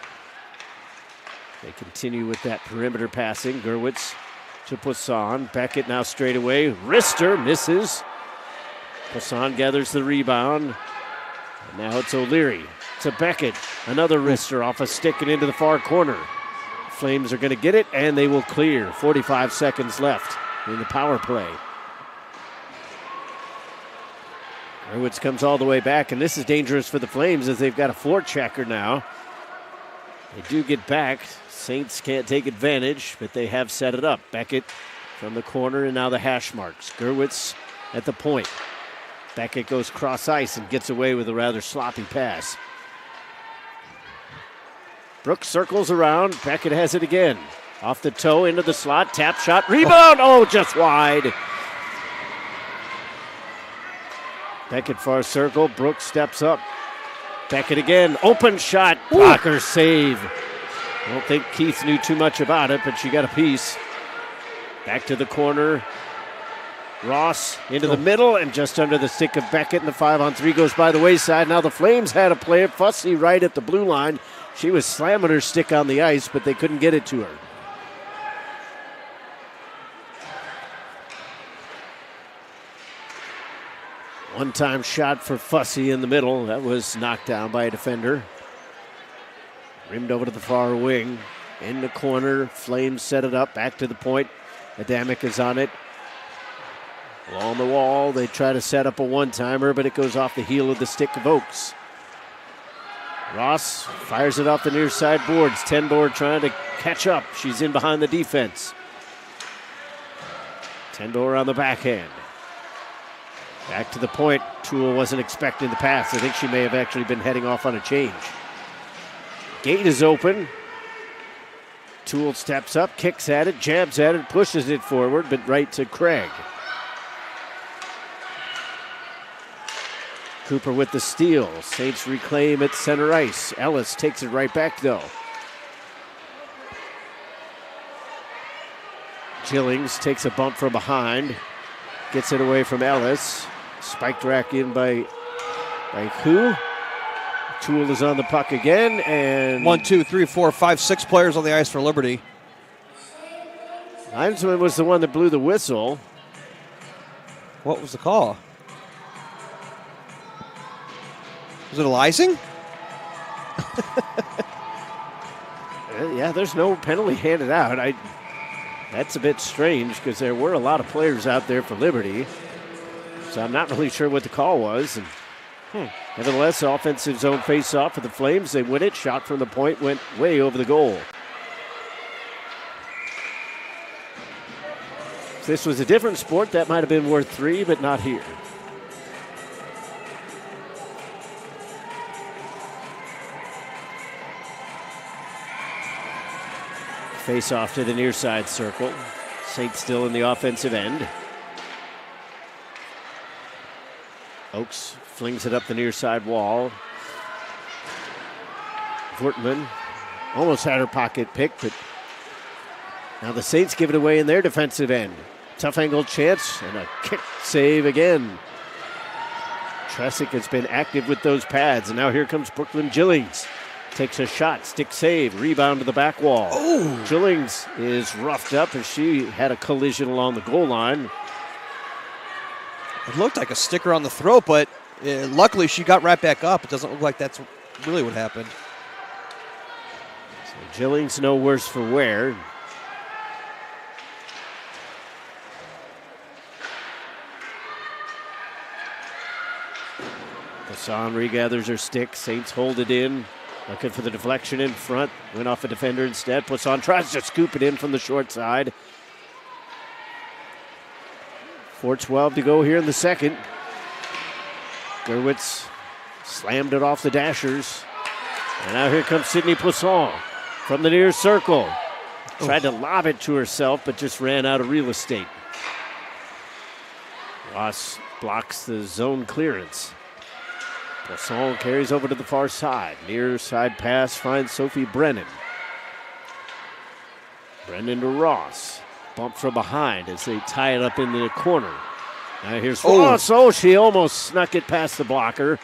They continue with that perimeter passing. Gerwitz to Poisson. Beckett now straight away. Wrister misses. Poisson gathers the rebound. And now it's O'Leary to Beckett. Another wrister off a stick and into the far corner. Flames are going to get it, and they will clear. 45 seconds left in the power play. Gerwitz comes all the way back, and this is dangerous for the Flames as they've got a forechecker now. They do get back. Saints can't take advantage, but they have set it up. Beckett from the corner, and now the hash marks. Gerwitz at the point. Beckett goes cross ice and gets away with a rather sloppy pass. Brooks circles around. Beckett has it again. Off the toe, into the slot, tap shot, rebound. Oh, just wide. Beckett far circle. Brooks steps up. Beckett again. Open shot. Blocker save. I don't think Keith knew too much about it, but she got a piece. Back to the corner. Ross into the middle and just under the stick of Beckett, and the 5-on-3 goes by the wayside. Now the Flames had a player, Fussy, right at the blue line. She was slamming her stick on the ice, but they couldn't get it to her. One-time shot for Fussy in the middle. That was knocked down by a defender. Rimmed over to the far wing. In the corner, Flames set it up. Back to the point. Adamic is on it. Along the wall, they try to set up a one-timer, but it goes off the heel of the stick of Oakes. Ross fires it off the near side boards. Tenboard trying to catch up. She's in behind the defense. Tenboard on the backhand. Back to the point. Toole wasn't expecting the pass. I think she may have actually been heading off on a change. Gate is open. Toole steps up, kicks at it, jabs at it, pushes it forward, but right to Craig. Cooper with the steal. Saints reclaim at center ice. Ellis takes it right back, though. Gillings takes a bump from behind. Gets it away from Ellis. Spiked rack in by who? Toole is on the puck again, and 1, 2, 3, 4, 5, 6 players on the ice for Liberty. Linesman was the one that blew the whistle. What was the call? Was it a icing? Yeah, there's no penalty handed out. That's a bit strange because there were a lot of players out there for Liberty. So I'm not really sure what the call was. And nevertheless, offensive zone face-off for the Flames. They win it. Shot from the point went way over the goal. If this was a different sport, that might have been worth 3, but not here. Face-off to the near side circle. Saints still in the offensive end. Oakes flings it up the near side wall. Vortman almost had her pocket picked, but now the Saints give it away in their defensive end. Tough angle chance and a kick save again. Tresick has been active with those pads, and now here comes Brooklyn Gillings. Takes a shot, stick save, rebound to the back wall. Oh. Gillings is roughed up as she had a collision along the goal line. It looked like a sticker on the throat, but luckily she got right back up. It doesn't look like that's really what happened. So Gillings no worse for wear. Hassan regathers her stick. Saints hold it in. Looking for the deflection in front. Went off a defender instead. Poisson tries to scoop it in from the short side. 4:12 to go here in the second. Gerwitz slammed it off the Dashers. And now here comes Sydney Poisson. from the near circle. Tried to lob it to herself, but just ran out of real estate. Ross blocks the zone clearance. Poisson carries over to the far side. Near side pass finds Sophie Brennan. Brennan to Ross. Bump from behind as they tie it up in the corner. Now here's Ross. Oh, she almost snuck it past the blocker.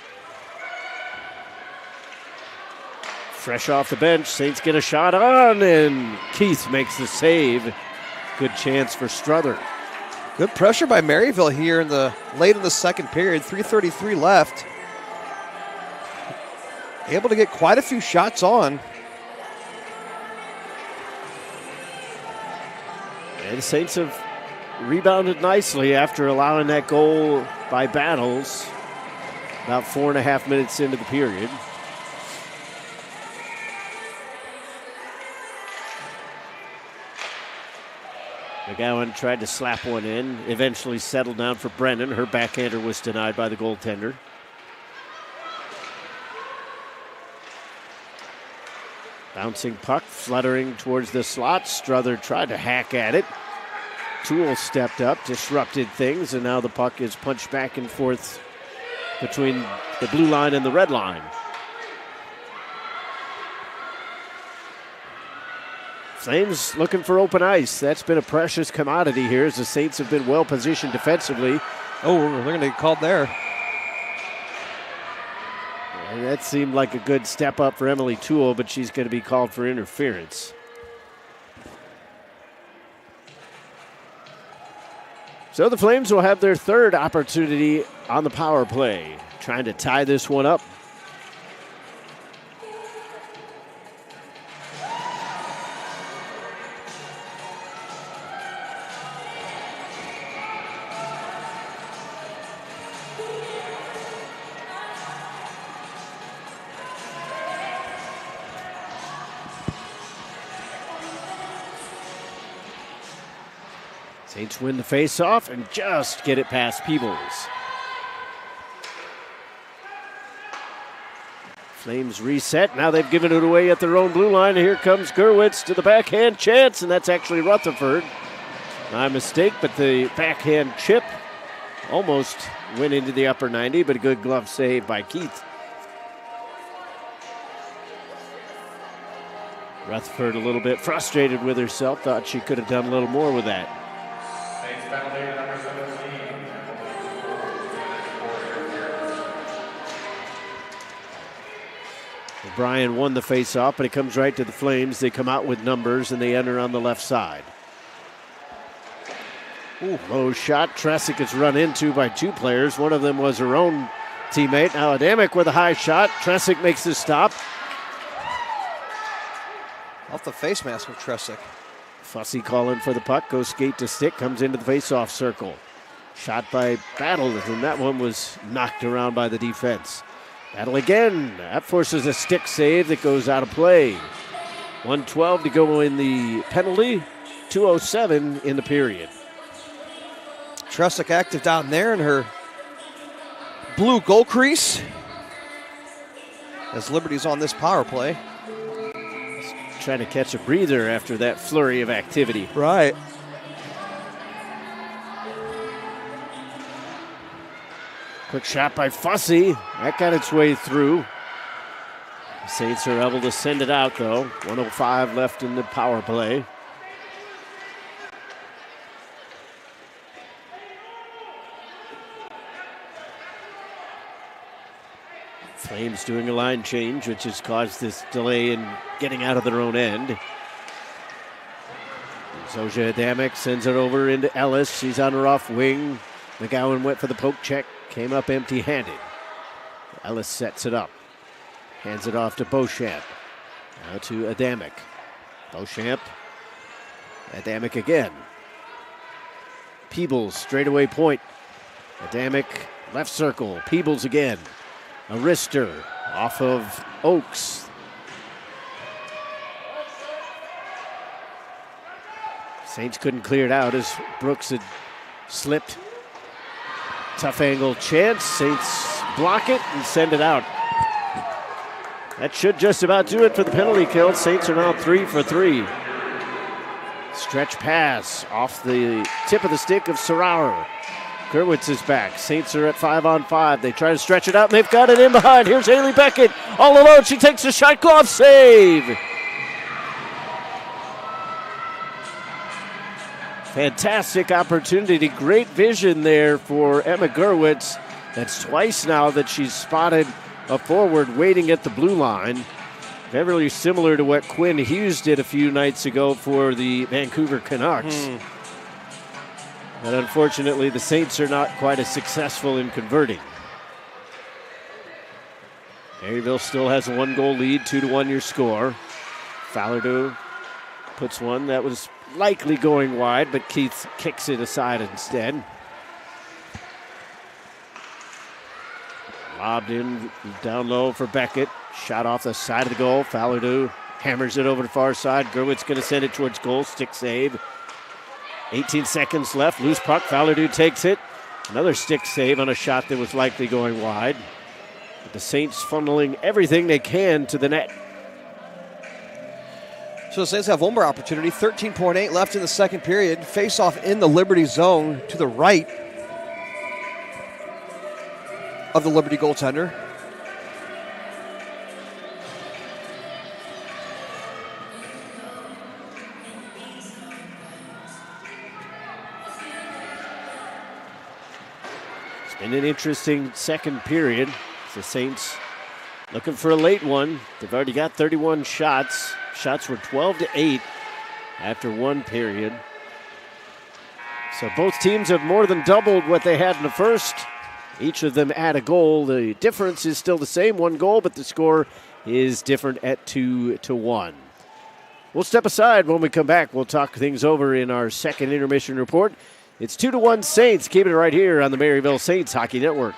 Fresh off the bench, Saints get a shot on, and Keith makes the save. Good chance for Struther. Good pressure by Maryville here late in the second period. 3:33 left. Able to get quite a few shots on. And the Saints have rebounded nicely after allowing that goal by Battles about 4.5 minutes into the period. McGowan tried to slap one in, eventually settled down for Brennan. Her backhander was denied by the goaltender. Bouncing puck, fluttering towards the slot. Struther tried to hack at it. Toole stepped up, disrupted things, and now the puck is punched back and forth between the blue line and the red line. Flames looking for open ice. That's been a precious commodity here as the Saints have been well positioned defensively. Oh, they're going to get called there. And that seemed like a good step up for Emily Toole, but she's going to be called for interference. So the Flames will have their third opportunity on the power play, trying to tie this one up. Saints win the face-off and just get it past Peebles. Flames reset. Now they've given it away at their own blue line. Here comes Gurwitz to the backhand chance, and that's actually Rutherford. My mistake, but the backhand chip almost went into the upper 90, but a good glove save by Keith. Rutherford a little bit frustrated with herself. Thought she could have done a little more with that. O'Brien won the face-off, but it comes right to the Flames. They come out with numbers, and they enter on the left side. Ooh, low shot. Tresick is run into by two players. One of them was her own teammate. Now Adamic with a high shot. Tresick makes the stop. Off the face mask of Tresick. Fussy calling for the puck. Goes skate to stick. Comes into the face-off circle. Shot by Battle, and that one was knocked around by the defense. Battle again. That forces a stick save that goes out of play. 1:12 to go in the penalty. 2:07 in the period. Tresick active down there in her blue goal crease as Liberty's on this power play. Trying to catch a breather after that flurry of activity. Right. Quick shot by Fussy. That got its way through. The Saints are able to send it out, though. 1:05 left in the power play. Flames doing a line change, which has caused this delay in getting out of their own end. Zoja Adamic sends it over into Ellis. She's on her off wing. McGowan went for the poke check, came up empty-handed. Ellis sets it up. Hands it off to Beauchamp. Now to Adamic. Beauchamp. Adamic again. Peebles, straightaway point. Adamic, left circle. Peebles again. Arister off of Oakes. Saints couldn't clear it out as Brooks had slipped. Tough angle chance. Saints block it and send it out. That should just about do it for the penalty kill. Saints are now 3 for 3. Stretch pass off the tip of the stick of Serraro. Gurwitz is back. Saints are at 5-on-5. They try to stretch it out, and they've got it in behind. Here's Haley Beckett all alone. She takes a shot. Glove save. Fantastic opportunity. Great vision there for Emma Gurwitz. That's twice now that she's spotted a forward waiting at the blue line. Very similar to what Quinn Hughes did a few nights ago for the Vancouver Canucks. But unfortunately, the Saints are not quite as successful in converting. Maryville still has a 1-goal lead, 2-1 your score. Falardeau puts one that was likely going wide, but Keith kicks it aside instead. Lobbed in down low for Beckett. Shot off the side of the goal. Falardeau hammers it over the far side. Gurwitz going to send it towards goal. Stick save. 18 seconds left. Loose puck. Falardeau takes it. Another stick save on a shot that was likely going wide. But the Saints funneling everything they can to the net. So the Saints have one more opportunity. 13.8 left in the second period. Face off in the Liberty zone to the right of the Liberty goaltender. It's been an interesting second period. The Saints looking for a late one. They've already got 31 shots. Shots were 12-8 after one period. So both teams have more than doubled what they had in the first. Each of them add a goal. The difference is still the same, 1 goal, but the score is different at 2-1. We'll step aside. When we come back, we'll talk things over in our second intermission report. It's 2-1 Saints. Keep it right here on the Maryville Saints Hockey Network.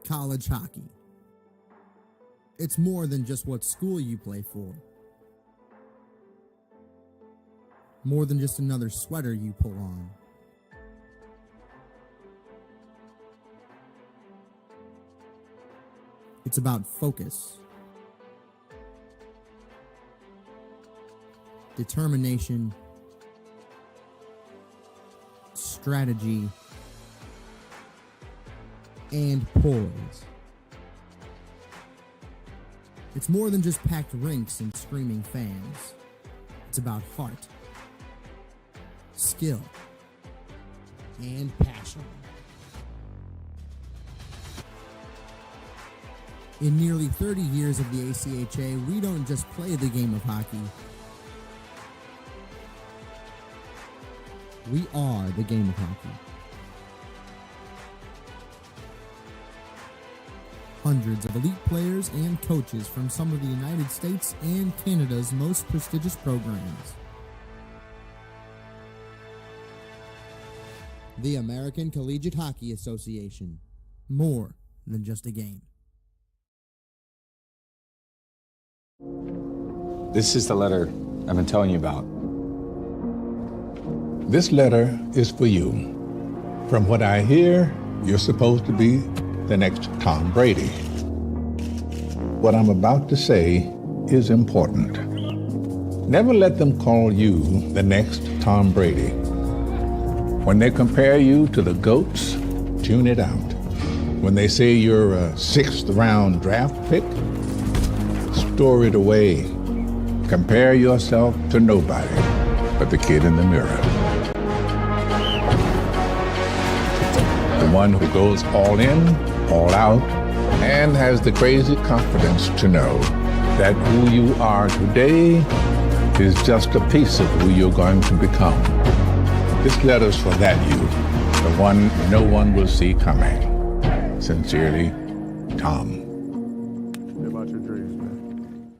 College hockey. It's more than just what school you play for. More than just another sweater you pull on. It's about focus, determination, strategy, and poise. It's more than just packed rinks and screaming fans. It's about heart, skill, and passion. In nearly 30 years of the ACHA, we don't just play the game of hockey. We are the game of hockey. Hundreds of elite players and coaches from some of the United States and Canada's most prestigious programs. The American Collegiate Hockey Association. More than just a game. This is the letter I've been telling you about. This letter is for you. From what I hear, you're supposed to be the next Tom Brady. What I'm about to say is important. Never let them call you the next Tom Brady. When they compare you to the GOATs, tune it out. When they say you're a 6th round draft pick, store it away. Compare yourself to nobody but the kid in the mirror. The one who goes all in, all out, and has the crazy confidence to know that who you are today is just a piece of who you're going to become. This letter's for that you, the one no one will see coming. Sincerely, Tom. About your dreams, man.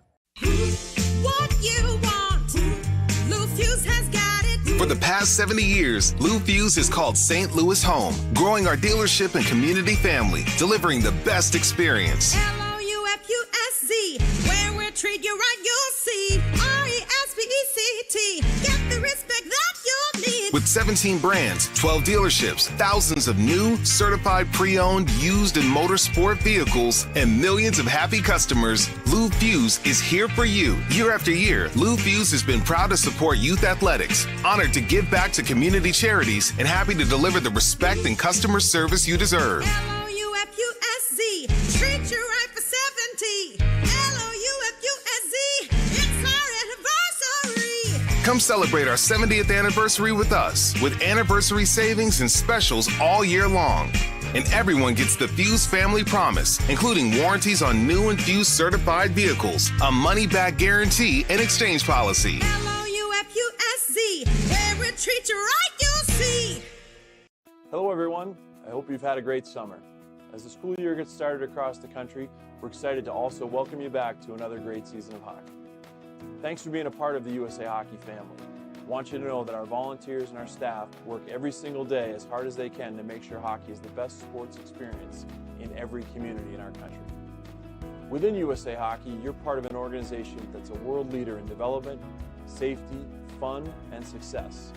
What you want, Lou Fuse has got it. For the past 70 years, Lou Fuse has called St. Louis home, growing our dealership and community family, delivering the best experience. LOUFUSZ, where we'll treat you right, you'll see. RESPECT, get the respect that you need. With 17 brands, 12 dealerships, thousands of new, certified pre-owned, used and motorsport vehicles, and millions of happy customers, Lou Fuse is here for you. Year after year, Lou Fuse has been proud to support youth athletics, honored to give back to community charities, and happy to deliver the respect and customer service you deserve. LOUFUSZ, treat you right for 70. LOUFUSZ, it's our anniversary. Come celebrate our 70th anniversary with us, with anniversary savings and specials all year long. And everyone gets the Fuse Family Promise, including warranties on new and Fuse certified vehicles, a money-back guarantee, and exchange policy. LOUFUSZ, where we treat you right, you'll see. Hello everyone, I hope you've had a great summer. As the school year gets started across the country, we're excited to also welcome you back to another great season of hockey. Thanks for being a part of the USA Hockey family. I want you to know that our volunteers and our staff work every single day as hard as they can to make sure hockey is the best sports experience in every community in our country. Within USA Hockey, you're part of an organization that's a world leader in development, safety, fun, and success,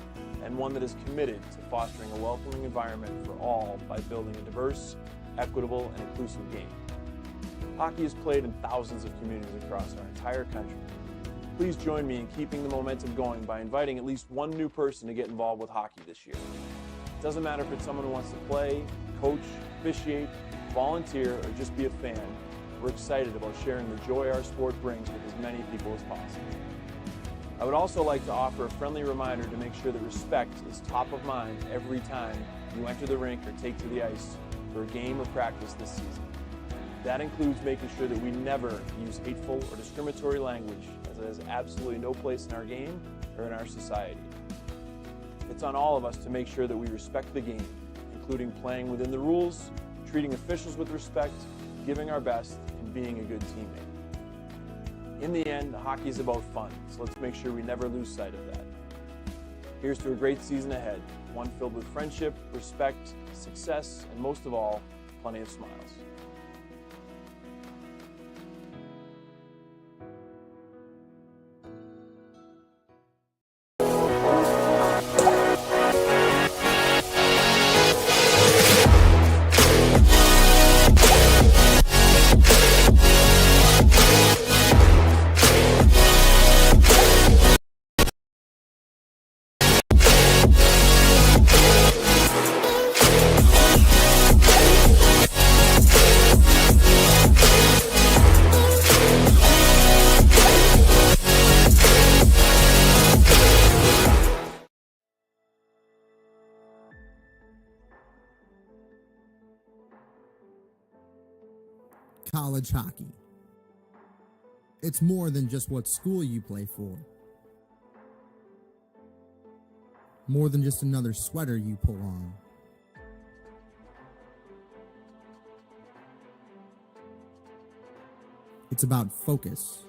and one that is committed to fostering a welcoming environment for all by building a diverse, equitable, and inclusive game. Hockey is played in thousands of communities across our entire country. Please join me in keeping the momentum going by inviting at least one new person to get involved with hockey this year. It doesn't matter if it's someone who wants to play, coach, officiate, volunteer, or just be a fan. We're excited about sharing the joy our sport brings with as many people as possible. I would also like to offer a friendly reminder to make sure that respect is top of mind every time you enter the rink or take to the ice for a game or practice this season. That includes making sure that we never use hateful or discriminatory language, as it has absolutely no place in our game or in our society. It's on all of us to make sure that we respect the game, including playing within the rules, treating officials with respect, giving our best, and being a good teammate. In the end, hockey is about fun, so let's make sure we never lose sight of that. Here's to a great season ahead, one filled with friendship, respect, success, and most of all, plenty of smiles. College hockey. It's more than just what school you play for. More than just another sweater you pull on. It's about focus.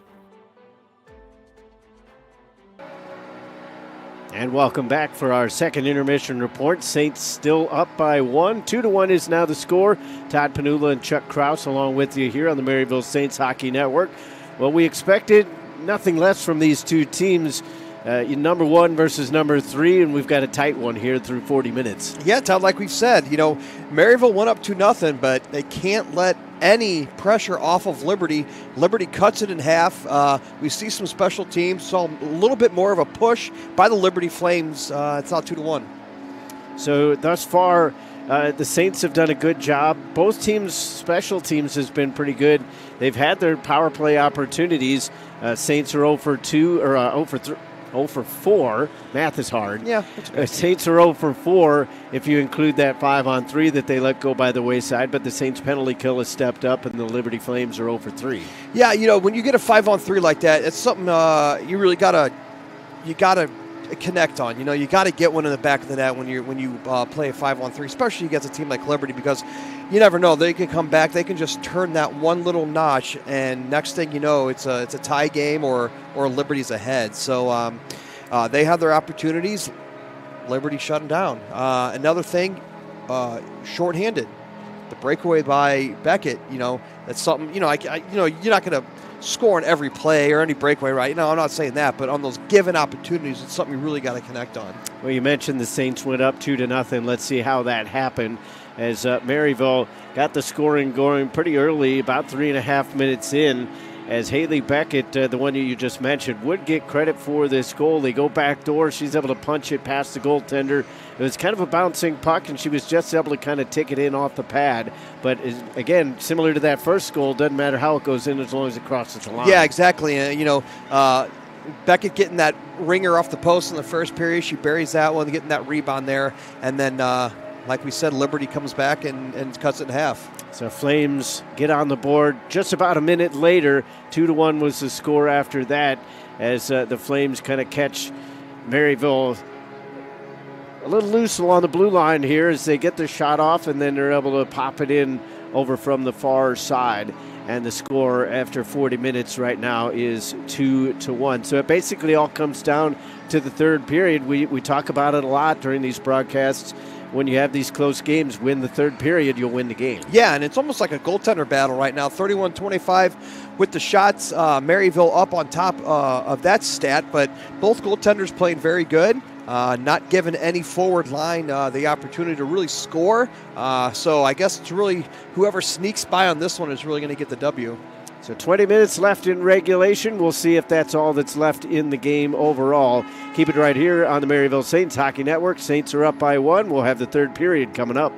And welcome back for our second intermission report. Saints still up by 1. 2-1 is now the score. Todd Panula and Chuck Kraus along with you here on the Maryville Saints Hockey Network. Well, we expected nothing less from these two teams. Number 1 versus number 3, and we've got a tight one here through 40 minutes. Yeah, Todd, like we've said, Maryville went up 2-0, but they can't let any pressure off of Liberty. Liberty cuts it in half. We see some special teams, saw a little bit more of a push by the Liberty Flames. It's now 2-1. So thus far, the Saints have done a good job. Both teams' special teams has been pretty good. They've had their power play opportunities. Saints are 0 for 2 or 0 for 3. 0 for 4. Math is hard. Yeah. Saints are 0 for 4 if you include that 5-on-3 that they let go by the wayside, but the Saints penalty kill has stepped up and the Liberty Flames are 0 for 3. Yeah, when you get a 5-on-3 like that, it's something you really gotta connect on. You know, you got to get one in the back of the net when you play a 5-on-3, especially against a team like Liberty, because you never know. They can come back. They can just turn that one little notch, and next thing you know, it's a tie game or Liberty's ahead. So they have their opportunities. Liberty shut them down. Another thing, shorthanded. The breakaway by Beckett, that's something, you're not going to score on every play or any breakaway, right? I'm not saying that, but on those given opportunities, it's something you really got to connect on. Well, you mentioned the Saints went up 2-0. Let's see how that happened as Maryville got the scoring going pretty early, about 3.5 minutes in, as Haley Beckett, the one you just mentioned, would get credit for this goal. They go back door. She's able to punch it past the goaltender. It was kind of a bouncing puck, and she was just able to kind of tick it in off the pad. But, again, similar to that first goal, doesn't matter how it goes in as long as it crosses the line. Yeah, exactly. Beckett getting that ringer off the post in the first period. She buries that one, getting that rebound there. And then, like we said, Liberty comes back and cuts it in half. So Flames get on the board just about a minute later. 2-1 was the score after that, as the Flames kind of catch Maryville a little loose along the blue line here as they get their shot off, and then they're able to pop it in over from the far side. And the score after 40 minutes right now is 2-1. So it basically all comes down to the third period. We talk about it a lot during these broadcasts. When you have these close games, win the third period, you'll win the game. Yeah, and it's almost like a goaltender battle right now. 31-25 with the shots. Maryville up on top of that stat, but both goaltenders playing very good. Not giving any forward line the opportunity to really score. So I guess it's really whoever sneaks by on this one is really going to get the W. So 20 minutes left in regulation. We'll see if that's all that's left in the game overall. Keep it right here on the Maryville Saints Hockey Network. Saints are up by 1. We'll have the third period coming up.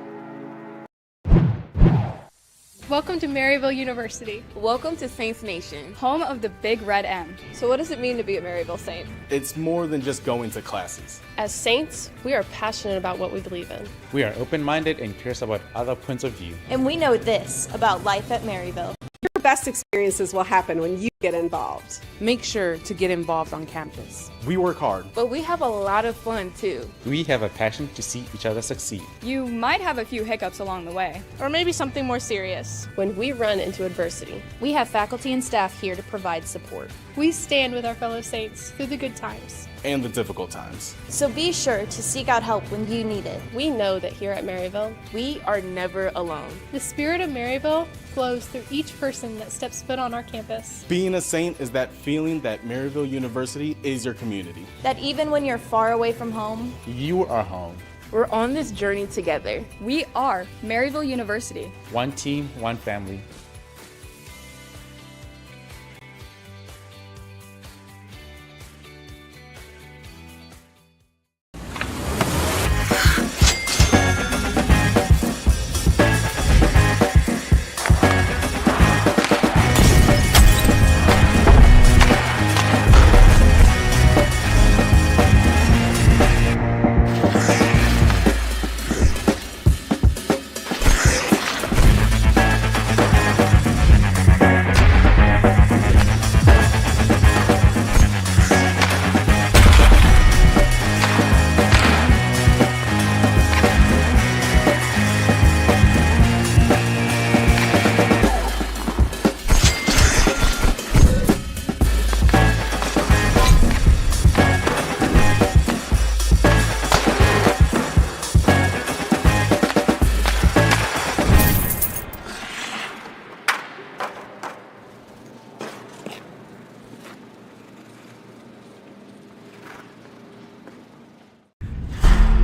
Welcome to Maryville University, Welcome to Saints Nation. Home of the Big Red M. So what does it mean to be a Maryville Saint? It's more than just going to classes. As Saints, we are passionate about what we believe in. We are open-minded and curious about other points of view. And we know this about life at Maryville. Your best experiences will happen when you get involved. Make sure to get involved on campus. We work hard. But we have a lot of fun too. We have a passion to see each other succeed. You might have a few hiccups along the way. Or maybe something more serious. When we run into adversity, We have faculty and staff here to provide support. We stand with our fellow Saints through the good times And the difficult times. So be sure to seek out help when you need it. we know that here at Maryville, We are never alone. The spirit of Maryville flows through each person that steps foot on our campus. Being a Saint is that feeling that Maryville University is your community. That even when you're far away from home, You are home. We're on this journey together. We are Maryville University. One team, one family.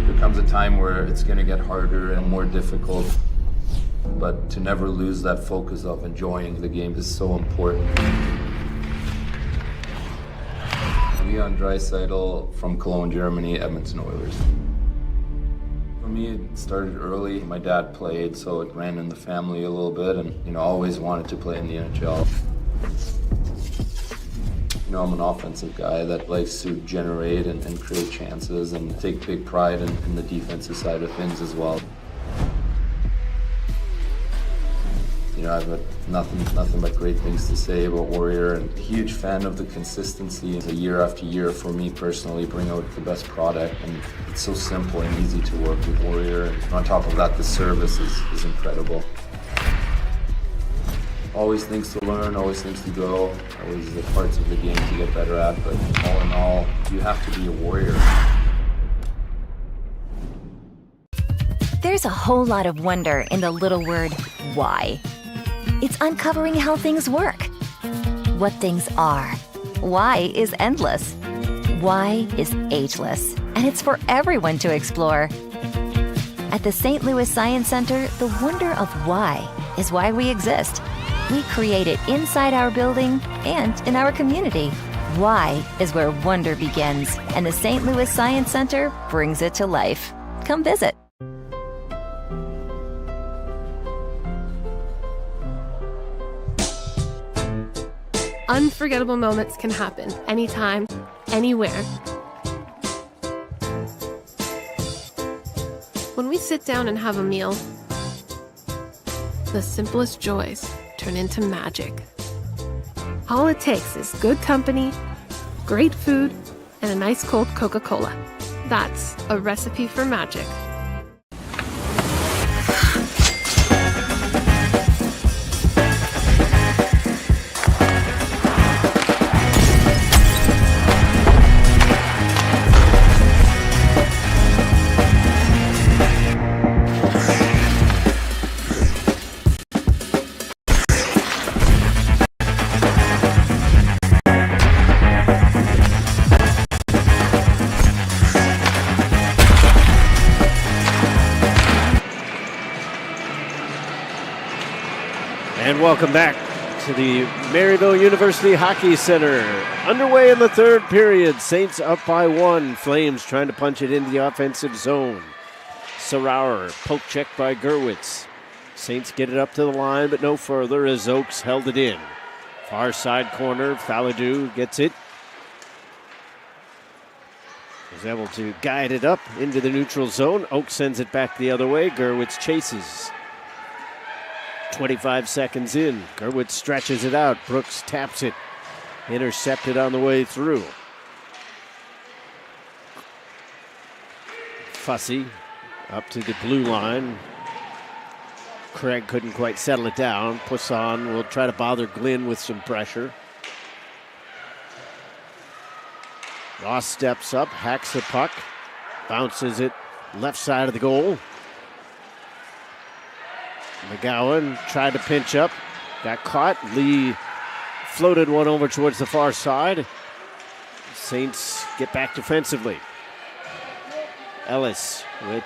There comes a time where it's going to get harder and more difficult, but to never lose that focus of enjoying the game is so important. Leon Draisaitl from Cologne, Germany, Edmonton Oilers. For me, it started early. My dad played, so it ran in the family a little bit, and always wanted to play in the NHL. I'm an offensive guy that likes to generate and create chances and take big pride in the defensive side of things as well. You know, I've got nothing but great things to say about Warrior, and huge fan of the consistency. It's year after year for me personally, bring out the best product, and it's so simple and easy to work with Warrior. And on top of that, the service is incredible. Always things to learn, always things to grow, always the parts of the game to get better at, but all in all, you have to be a Warrior. There's a whole lot of wonder in the little word, why. It's uncovering how things work, what things are. Why is endless. Why is ageless, and it's for everyone to explore. At the St. Louis Science Center, the wonder of why is why we exist. We create it inside our building and in our community. Why is where wonder begins, and the St. Louis Science Center brings it to life. Come visit. Unforgettable moments can happen anytime, anywhere. When we sit down and have a meal, the simplest joys turn into magic. All it takes is good company, great food, and a nice cold Coca-Cola. That's a recipe for magic. And welcome back to the Maryville University Hockey Center. Underway in the third period. Saints up by 1. Flames trying to punch it into the offensive zone. Sarauer, poke check by Gerwitz. Saints get it up to the line, but no further as Oaks held it in. Far side corner, Faladou gets it. Is able to guide it up into the neutral zone. Oaks sends it back the other way. Gerwitz chases. 25 seconds in. Gerwitz stretches it out. Brooks taps it. Intercepted on the way through. Fussy up to the blue line. Craig couldn't quite settle it down. Poisson will try to bother Glynn with some pressure. Ross steps up, hacks the puck, bounces it left side of the goal. McGowan tried to pinch up, got caught. Lee floated one over towards the far side. Saints get back defensively. Ellis with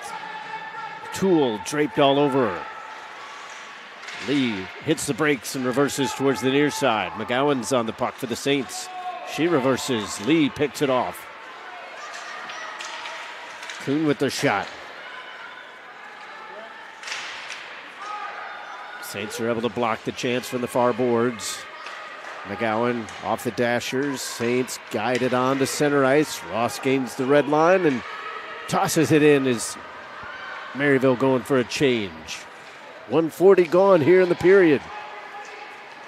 Toole draped all over her. Lee hits the brakes and reverses towards the near side. McGowan's on the puck for the Saints. She reverses. Lee picks it off. Kuhn with the shot. Saints are able to block the chance from the far boards. McGowan off the dashers. Saints guided on to center ice. Ross gains the red line and tosses it in as Maryville going for a change. 1:40 gone here in the period.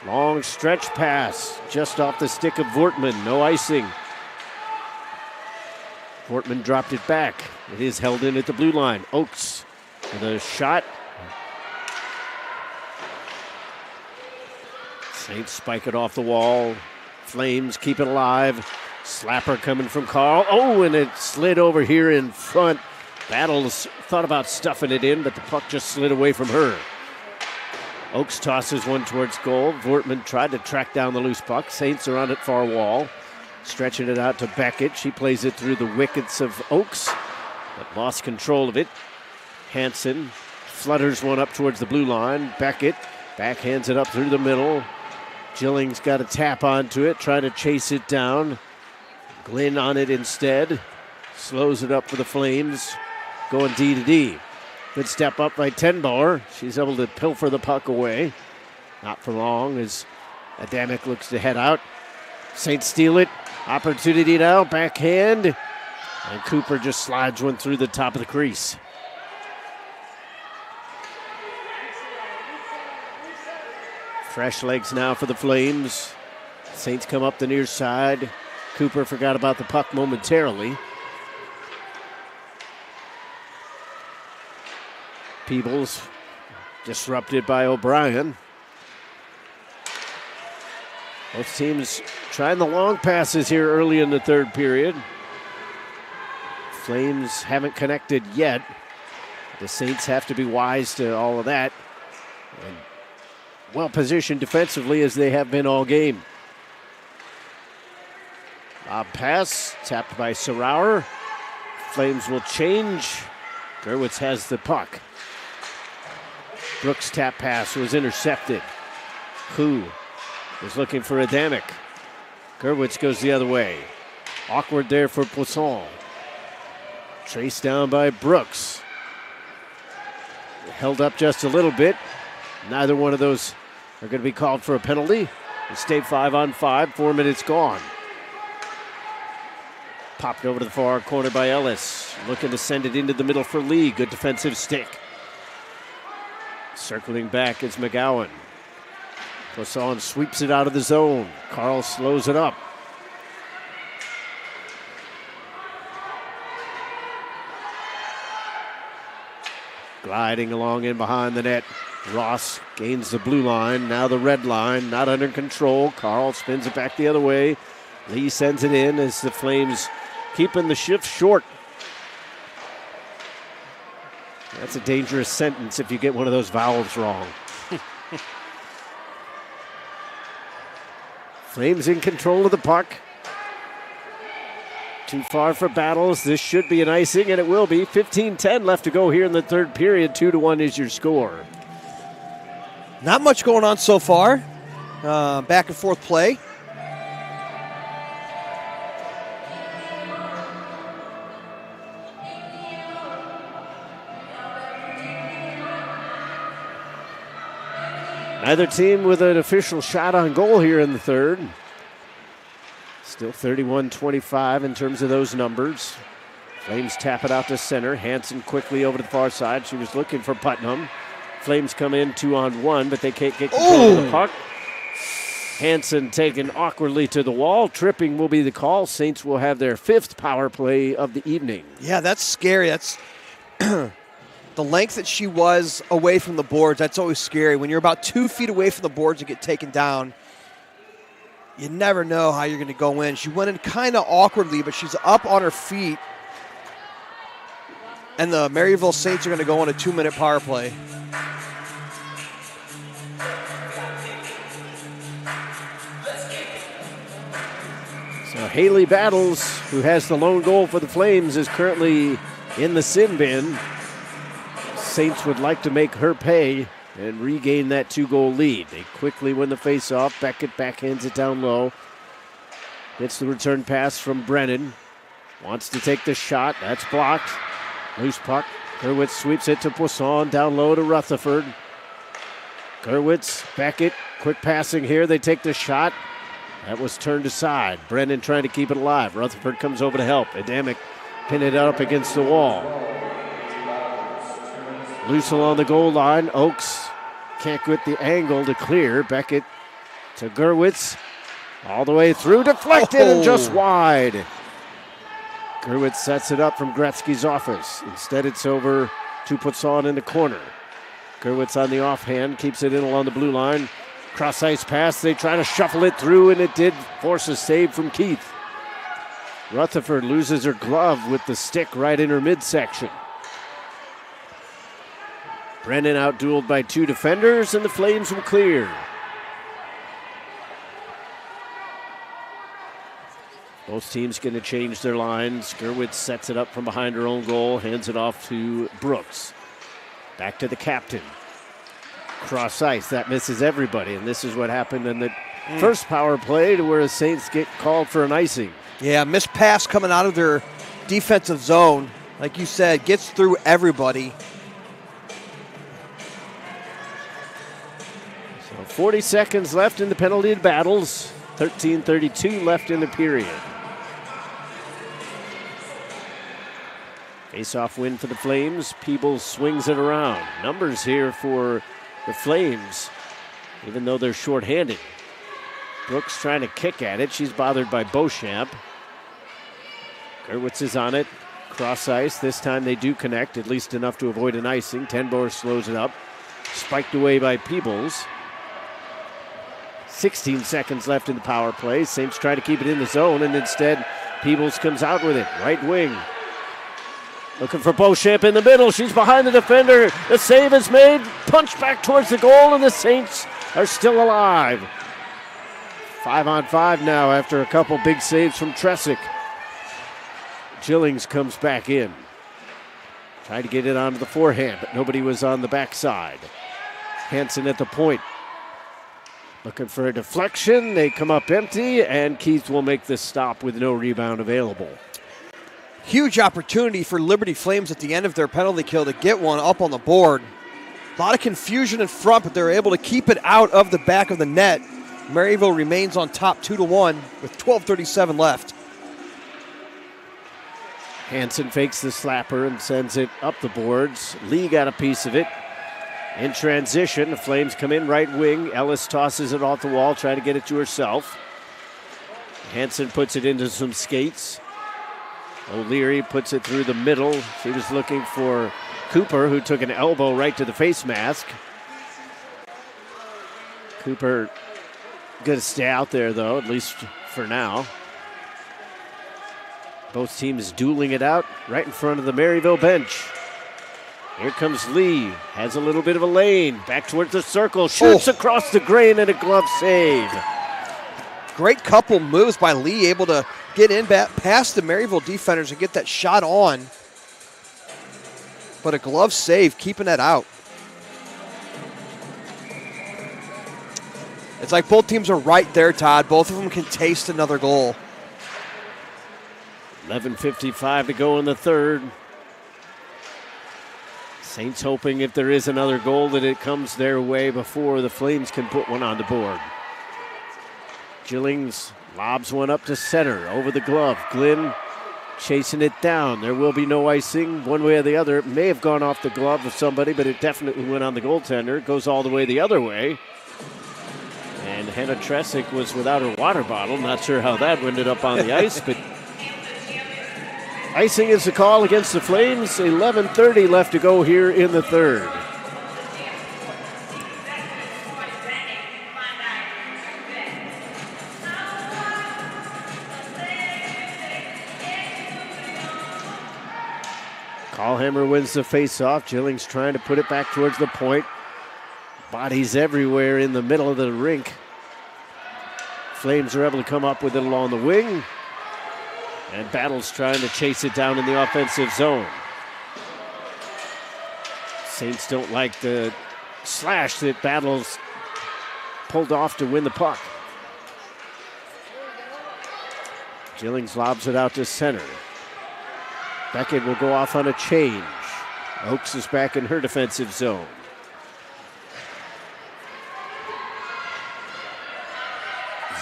Long stretch pass just off the stick of Vortman. No icing. Vortman dropped it back. It is held in at the blue line. Oaks with a shot. Saints spike it off the wall. Flames keep it alive. Slapper coming from Carl. Oh, and it slid over here in front. Battles thought about stuffing it in, but the puck just slid away from her. Oaks tosses one towards goal. Vortman tried to track down the loose puck. Saints are on it far wall. Stretching it out to Beckett. She plays it through the wickets of Oaks, but lost control of it. Hansen flutters one up towards the blue line. Beckett backhands it up through the middle. Gilling's got a tap onto it, trying to chase it down. Glynn on it instead. Slows it up for the Flames. Going D to D. Good step up by Tenbauer. She's able to pilfer the puck away. Not for long as Adamic looks to head out. Saints steal it. Opportunity now. Backhand. And Cooper just slides one through the top of the crease. Fresh legs now for the Flames. Saints come up the near side. Cooper forgot about the puck momentarily. Peebles disrupted by O'Brien. Both teams trying the long passes here early in the third period. Flames haven't connected yet. The Saints have to be wise to all of that. And well positioned defensively as they have been all game. Lob pass, tapped by Sarauer. Flames will change. Gerwitz has the puck. Brooks' tap pass was intercepted. Who was looking for Adamic. Gerwitz goes the other way. Awkward there for Poisson. Traced down by Brooks. Held up just a little bit. Neither one of those are going to be called for a penalty. It stayed 5-on-5, 4 minutes gone. Popped over to the far corner by Ellis. Looking to send it into the middle for Lee. Good defensive stick. Circling back is McGowan. Poisson sweeps it out of the zone. Carl slows it up. Gliding along in behind the net. Ross gains the blue line. Now the red line. Not under control. Carl spins it back the other way. Lee sends it in as the Flames keeping the shift short. That's a dangerous sentence if you get one of those vowels wrong. Flames in control of the puck. Too far for Battles. This should be an icing, and it will be. 15-10 left to go here in the third period. 2-1 is your score. Not much going on so far. Back and forth play. Neither team with an official shot on goal here in the third. Still 31-25 in terms of those numbers. Flames tap it out to center. Hanson quickly over to the far side. She was looking for Putnam. Flames come in 2-on-1, but they can't get control of the puck. Hanson taken awkwardly to the wall. Tripping will be the call. Saints will have their fifth power play of the evening. Yeah, that's scary. That's the length that she was away from the boards. That's always scary. When you're about 2 feet away from the boards and get taken down, you never know how you're going to go in. She went in kind of awkwardly, but she's up on her feet. And the Maryville Saints are going to go on a 2-minute power play. So Haley Battles, who has the lone goal for the Flames, is currently in the sin bin. Saints would like to make her pay and regain that 2-goal lead. They quickly win the faceoff. Beckett backhands it down low. Gets the return pass from Brennan. Wants to take the shot. That's blocked. Loose puck. Gerwitz sweeps it to Poisson. Down low to Rutherford. Gerwitz, Beckett. Quick passing here. They take the shot. That was turned aside. Brennan trying to keep it alive. Rutherford comes over to help. Adamic pinned it up against the wall. Loose along the goal line. Oakes can't get the angle to clear. Beckett to Gerwitz. All the way through. Deflected and just wide. Gerwitz sets it up from Gretzky's office. Instead, it's over to Poisson in the corner. Gerwitz on the offhand. Keeps it in along the blue line. Cross ice pass. They try to shuffle it through, and it did force a save from Keith. Rutherford loses her glove with the stick right in her midsection. Brennan outdueled by 2 defenders, and the Flames will clear. Both teams going to change their lines. Gerwitz sets it up from behind her own goal, hands it off to Brooks. Back to the captain. Cross ice, that misses everybody, and this is what happened in the first power play to where the Saints get called for an icing. Yeah, missed pass coming out of their defensive zone. Like you said, gets through everybody. 40 seconds left in the penalty battles. 13:32 left in the period. Face-off win for the Flames. Peebles swings it around. Numbers here for the Flames. even though they're shorthanded. Brooks trying to kick at it. She's bothered by Beauchamp. Gerwitz is on it. Cross ice. This time they do connect, at least enough to avoid an icing. Tenboer slows it up. Spiked away by Peebles. 16 seconds left in the power play. Saints try to keep it in the zone, and instead Peebles comes out with it. Right wing. Looking for Beauchamp in the middle. She's behind the defender. The save is made. Punch back towards the goal, and the Saints are still alive. 5-on-5 now after a couple big saves from Tresick. Gillings comes back in. Tried to get it onto the forehand, but nobody was on the backside. Hansen at the point. Looking for a deflection. They come up empty, and Keith will make the stop with no rebound available. Huge opportunity for Liberty Flames at the end of their penalty kill to get one up on the board. A lot of confusion in front, but they're able to keep it out of the back of the net. Maryville remains on top 2-1 with 12:37 left. Hansen fakes the slapper and sends it up the boards. Lee got a piece of it. In transition, the Flames come in right wing. Ellis tosses it off the wall, trying to get it to herself. Hansen puts it into some skates. O'Leary puts it through the middle. She was looking for Cooper, who took an elbow right to the face mask. Cooper going to stay out there, though, at least for now. Both teams dueling it out right in front of the Maryville bench. Here comes Lee. Has a little bit of a lane. Back towards the circle. Shoots across the grain and a glove save. Great couple moves by Lee, able to get in past the Maryville defenders and get that shot on. But a glove save, keeping that out. It's like both teams are right there, Todd. Both of them can taste another goal. 11:55 to go in the third. Saints hoping if there is another goal that it comes their way before the Flames can put one on the board. Gillings lobs one up to center over the glove. Glynn chasing it down. There will be no icing one way or the other. It may have gone off the glove of somebody, but it definitely went on the goaltender. It goes all the way the other way. And Hannah Tresick was without her water bottle. Not sure how that ended up on the ice, but icing is the call against the Flames. 11:30 left to go here in the third. Callhammer wins the faceoff. Gillings trying to put it back towards the point. Bodies everywhere in the middle of the rink. Flames are able to come up with it along the wing. And Battle's trying to chase it down in the offensive zone. Saints don't like the slash that Battle's pulled off to win the puck. Gillings lobs it out to center. Beckett will go off on a change. Oakes is back in her defensive zone.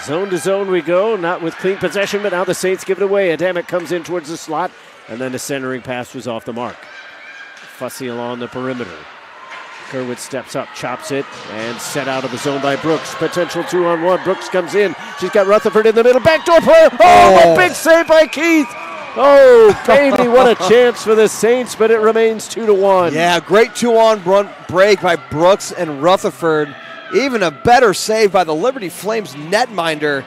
Zone to zone we go, not with clean possession, but now the Saints give it away. Adamick comes in towards the slot, and then the centering pass was off the mark. Fussy along the perimeter. Kerwitz steps up, chops it, and set out of the zone by Brooks. Potential 2-on-1. Brooks comes in. She's got Rutherford in the middle. Backdoor player. Oh, a big save by Keith. Oh, baby, what a chance for the Saints, but it remains 2-1. Yeah, great 2-on-1 break by Brooks and Rutherford. Even a better save by the Liberty Flames netminder.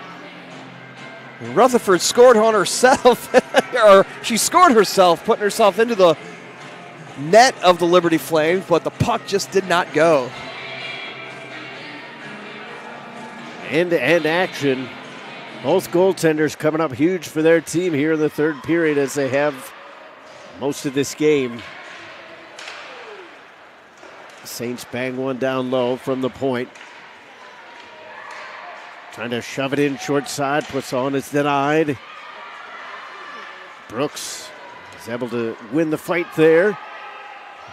Rutherford scored on herself, or she scored herself, putting herself into the net of the Liberty Flames, but the puck just did not go. End-to-end action. Both goaltenders coming up huge for their team here in the third period as they have most of this game. Saints bang one down low from the point. Trying to shove it in short side. Poisson is denied. Brooks is able to win the fight there.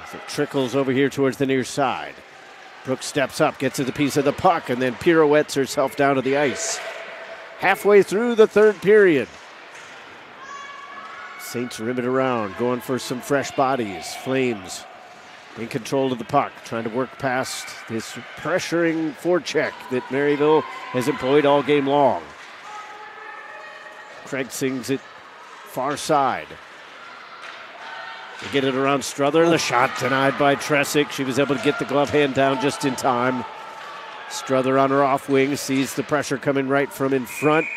As it trickles over here towards the near side. Brooks steps up, gets to the piece of the puck, and then pirouettes herself down to the ice. Halfway through the third period. Saints rim it around, going for some fresh bodies. Flames in control of the puck, trying to work past this pressuring forecheck that Maryville has employed all game long. Craig sings it far side. They get it around Struther, and the shot denied by Tresick. She was able to get the glove hand down just in time. Struther on her off wing sees the pressure coming right from in front,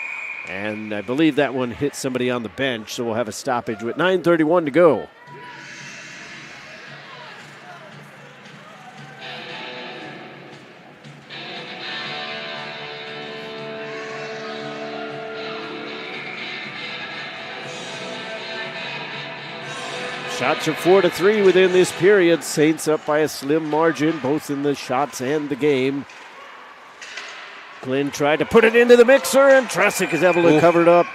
and I believe that one hit somebody on the bench, so we'll have a stoppage with 9:31 to go. Shots are 4-3 within this period. Saints up by a slim margin, both in the shots and the game. Glenn tried to put it into the mixer, and Tresick is able to cover it up.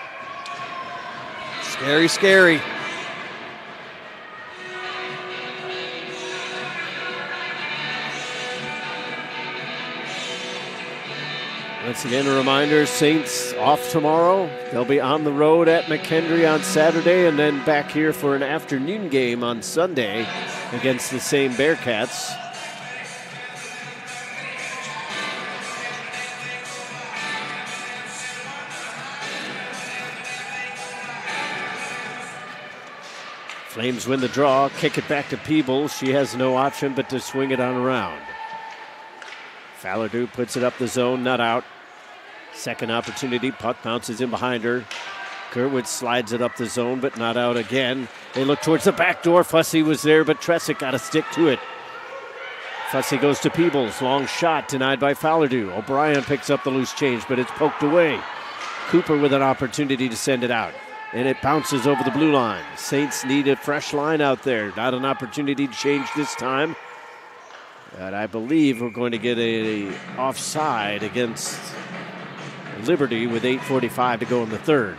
Scary, scary. Once again, a reminder, Saints off tomorrow. They'll be on the road at McHenry on Saturday and then back here for an afternoon game on Sunday against the same Bearcats. Flames win the draw, kick it back to Peebles. She has no option but to swing it on around. Falardeau puts it up the zone, not out. Second opportunity, puck bounces in behind her. Gerwood slides it up the zone, but not out again. They look towards the back door. Fussy was there, but Tresick got to stick to it. Fussy goes to Peebles. Long shot denied by Falardeau. O'Brien picks up the loose change, but it's poked away. Cooper with an opportunity to send it out. And it bounces over the blue line. Saints need a fresh line out there. Not an opportunity to change this time. But I believe we're going to get a offside against Liberty with 8:45 to go in the third.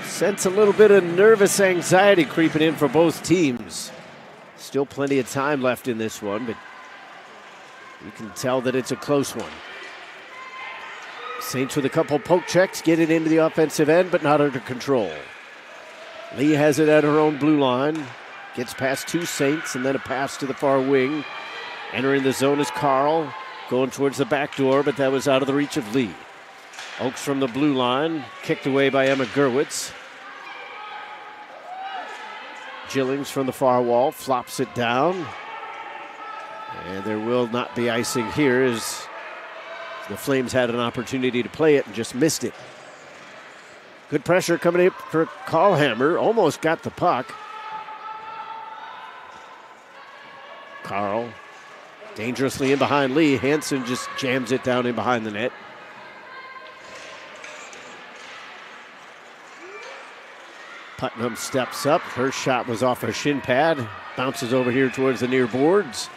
Sense a little bit of nervous anxiety creeping in for both teams. Still plenty of time left in this one, but you can tell that it's a close one. Saints with a couple poke checks, get it into the offensive end, but not under control. Lee has it at her own blue line, gets past two Saints, and then a pass to the far wing. Entering the zone is Carl, going towards the back door, but that was out of the reach of Lee. Oakes from the blue line, kicked away by Emma Gerwitz. Gillings from the far wall, flops it down. And there will not be icing here as the Flames had an opportunity to play it and just missed it. Good pressure coming up for Callhammer. Almost got the puck. Carl dangerously in behind Lee. Hansen just jams it down in behind the net. Putnam steps up. Her shot was off her shin pad. Bounces over here towards the near boards.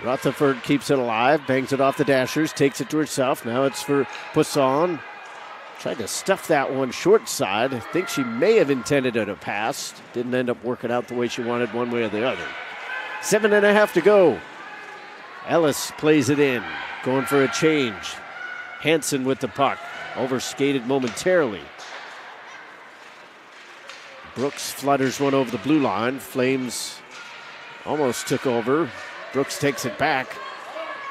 Rutherford keeps it alive, bangs it off the dashers, takes it to herself. Now it's for Poisson. Tried to stuff that one short side. I think she may have intended it a pass. Didn't end up working out the way she wanted one way or the other. 7.5 to go. Ellis plays it in, going for a change. Hansen with the puck, overskated momentarily. Brooks flutters one over the blue line. Flames almost took over. Brooks takes it back.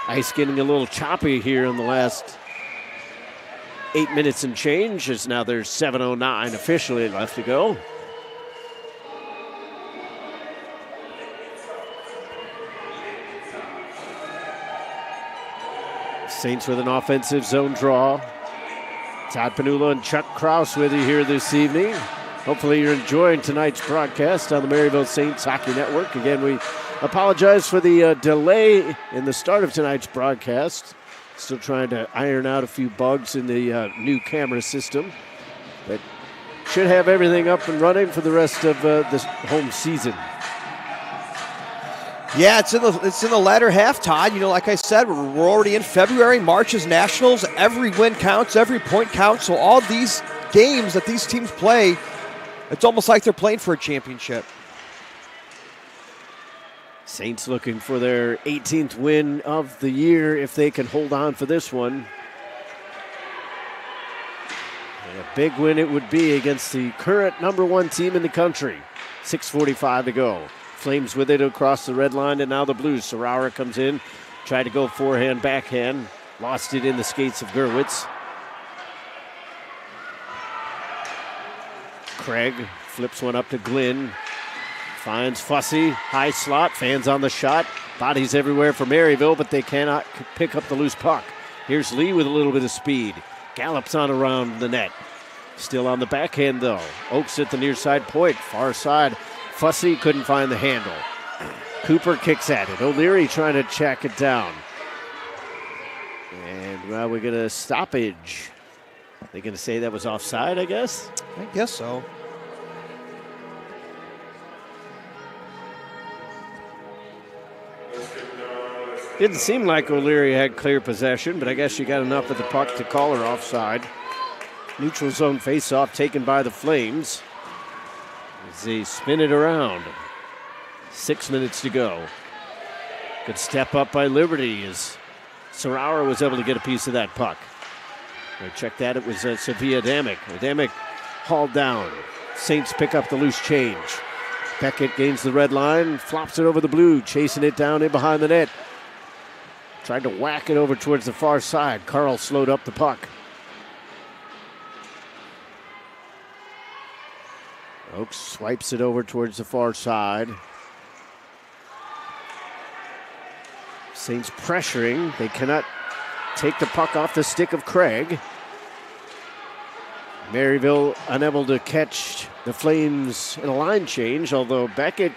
Ice getting a little choppy here in the last 8 minutes and change, as now there's 7:09 officially left to go. Saints with an offensive zone draw. Todd Panula and Chuck Kraus with you here this evening. Hopefully you're enjoying tonight's broadcast on the Maryville Saints Hockey Network. Again, we apologize for the delay in the start of tonight's broadcast. Still trying to iron out a few bugs in the new camera system. But should have everything up and running for the rest of this home season. Yeah, it's in the latter half, Todd. You know, like I said, we're already in February. March is Nationals. Every win counts. Every point counts. So all these games that these teams play, it's almost like they're playing for a championship. Saints looking for their 18th win of the year if they can hold on for this one. A big win it would be against the current #1 team in the country. 6:45 to go. Flames with it across the red line, and now the Blues. Sarawa comes in, tried to go forehand, backhand, lost it in the skates of Gerwitz. Craig flips one up to Glynn, finds Fussy, high slot, fans on the shot, bodies everywhere for Maryville, but they cannot pick up the loose puck. Here's Lee with a little bit of speed, gallops on around the net. Still on the backhand though. Oaks at the near side point, far side. Fussy couldn't find the handle. Cooper kicks at it. O'Leary trying to check it down. And well, we get a stoppage. They going to say that was offside, I guess? I guess so. Didn't seem like O'Leary had clear possession, but I guess you got enough of the puck to call her offside. Neutral zone faceoff taken by the Flames as they spin it around. 6 minutes to go. Good step up by Liberty as Sarawa was able to get a piece of that puck. Check that, it was Sophia Adamek. Adamek hauled down. Saints pick up the loose change. Beckett gains the red line, flops it over the blue, chasing it down in behind the net. Tried to whack it over towards the far side. Carl slowed up the puck. Oaks swipes it over towards the far side. Saints pressuring. They cannot take the puck off the stick of Craig. Maryville unable to catch the Flames in a line change, although Beckett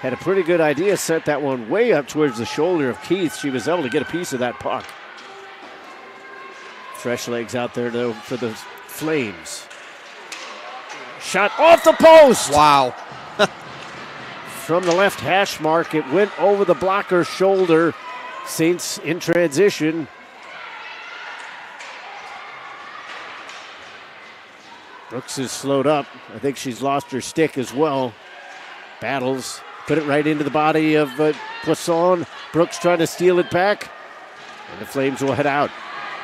had a pretty good idea, sent that one way up towards the shoulder of Keith. She was able to get a piece of that puck. Fresh legs out there though for the Flames. Shot off the post! Wow. From the left hash mark, it went over the blocker's shoulder. Saints in transition. Brooks is slowed up. I think she's lost her stick as well. Battles. Put it right into the body of Poisson. Brooks trying to steal it back. And the Flames will head out.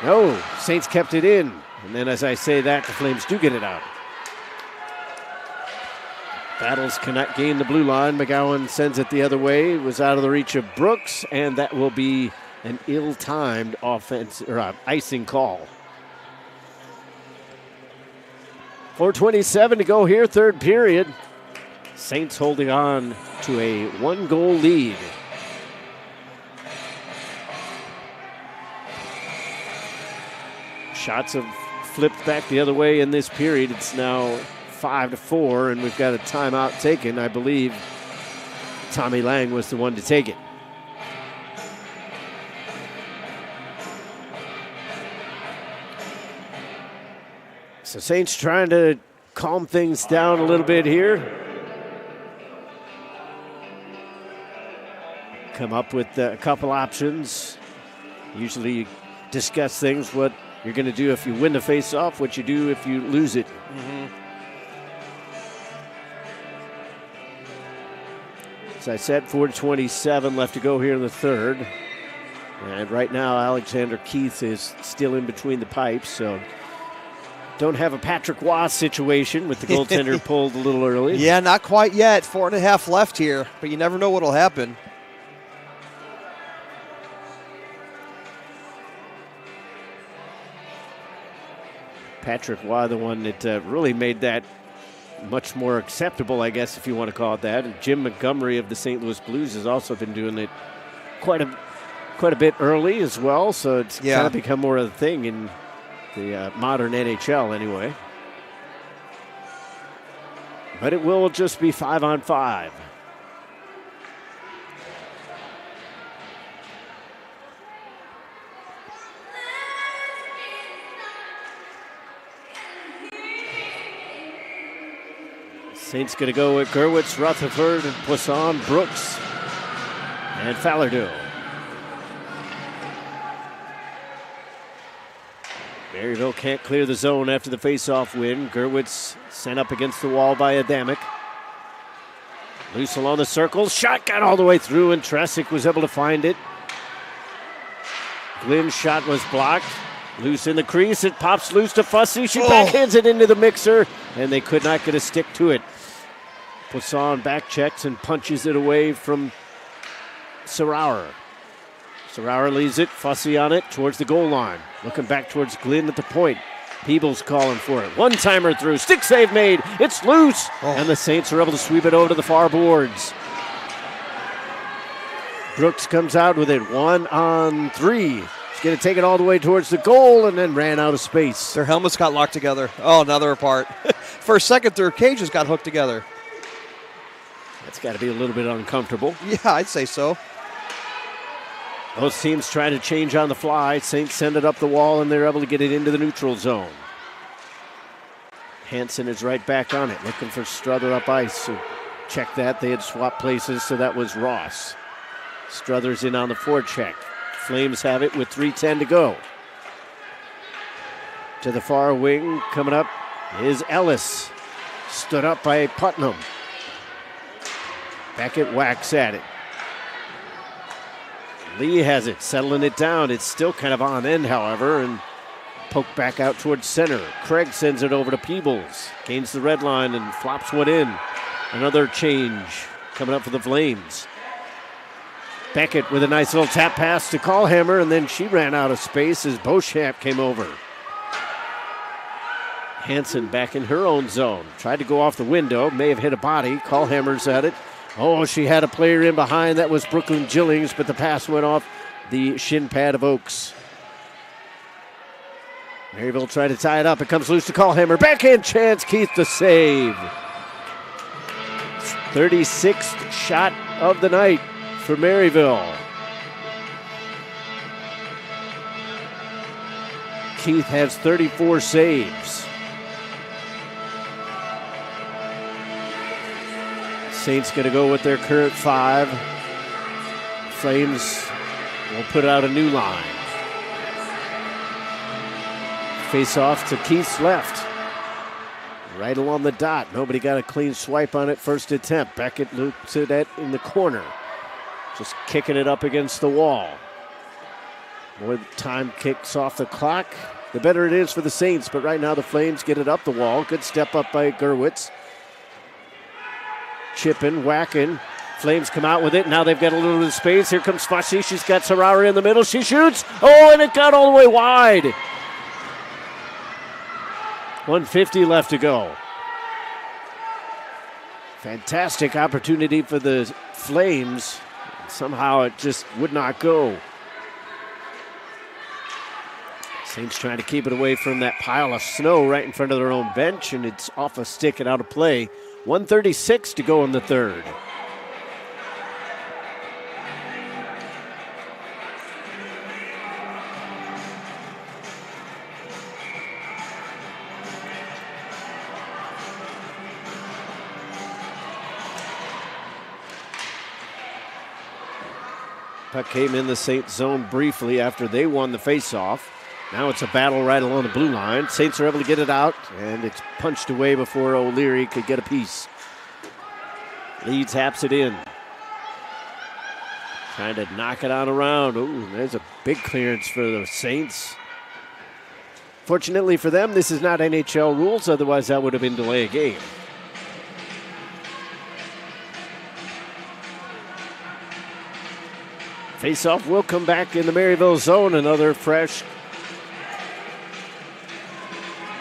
No, Saints kept it in. And then as I say that, the Flames do get it out. Battles cannot gain the blue line. McGowan sends it the other way. It was out of the reach of Brooks, and that will be an ill-timed offense or icing call. 4:27 to go here, third period. Saints holding on to a one-goal lead. Shots have flipped back the other way in this period. It's now 5-4, and we've got a timeout taken. I believe Tommy Lang was the one to take it. So Saints trying to calm things down a little bit here. Come up with a couple options. Usually discuss things, what you're going to do if you win the face-off, what you do if you lose it. As I said, 4:27 left to go here in the third. And right now, Alexander Keith is still in between the pipes, so don't have a Patrick Waugh situation with the goaltender pulled a little early. Yeah, not quite yet. 4.5 left here, but you never know what'll happen. Patrick Waugh, the one that really made that much more acceptable, I guess, if you want to call it that. And Jim Montgomery of the St. Louis Blues has also been doing it quite a bit early as well, so it's kind of become more of a thing in the modern NHL anyway. But it will just be 5-on-5. Saints going to go with Gerwitz, Rutherford, and Poisson, Brooks, and Falardeau. Maryville can't clear the zone after the faceoff win. Gerwitz sent up against the wall by Adamek. Loose along the circle. Shot got all the way through, and Tresick was able to find it. Glynn's shot was blocked. Loose in the crease. It pops loose to Fussy. She backhands it into the mixer, and they could not get a stick to it. Poisson back checks and punches it away from Sarauer. Sarauer leaves it. Fussy on it towards the goal line. Looking back towards Glynn at the point. Peebles calling for it. One-timer through. Stick save made. It's loose. And the Saints are able to sweep it over to the far boards. Brooks comes out with it. 1-on-3. She's going to take it all the way towards the goal and then ran out of space. Their helmets got locked together. Oh, now they're apart. For a second, their cages got hooked together. That's got to be a little bit uncomfortable. Yeah, I'd say so. Both teams trying to change on the fly. Saints send it up the wall, and they're able to get it into the neutral zone. Hansen is right back on it, looking for Strother up ice. So check that. They had swapped places, so that was Ross. Strother's in on the forecheck. Flames have it with 3:10 to go. To the far wing, coming up is Ellis. Stood up by Putnam. Beckett whacks at it. Lee has it, settling it down. It's still kind of on end, however, and poked back out towards center. Craig sends it over to Peebles. Gains the red line and flops one in. Another change coming up for the Flames. Beckett with a nice little tap pass to Callhammer, and then she ran out of space as Beauchamp came over. Hansen back in her own zone. Tried to go off the window, may have hit a body. Callhammer's at it. Oh, she had a player in behind. That was Brooklyn Gillings, but the pass went off the shin pad of Oakes. Maryville tried to tie it up. It comes loose to Callhammer. Backhand chance. Keith the save. 36th shot of the night for Maryville. Keith has 34 saves. Saints going to go with their current 5. Flames will put out a new line. Face off to Keith's left. Right along the dot. Nobody got a clean swipe on it. First attempt. Beckett loops it at in the corner. Just kicking it up against the wall. More time kicks off the clock, the better it is for the Saints. But right now the Flames get it up the wall. Good step up by Gerwitz. Chipping, whacking. Flames come out with it. Now they've got a little bit of space. Here comes Fussy. She's got Sarauer in the middle. She shoots. Oh, and it got all the way wide. 1:50 left to go. Fantastic opportunity for the Flames. Somehow it just would not go. Saints trying to keep it away from that pile of snow right in front of their own bench, and it's off a stick and out of play. 1:36 to go in the third. Puck came in the Saints zone briefly after they won the faceoff. Now it's a battle right along the blue line. Saints are able to get it out, and it's punched away before O'Leary could get a piece. Lee taps it in. Trying to knock it on around. Ooh, there's a big clearance for the Saints. Fortunately for them, this is not NHL rules. Otherwise, that would have been delay a game. Faceoff will come back in the Maryville zone. Another fresh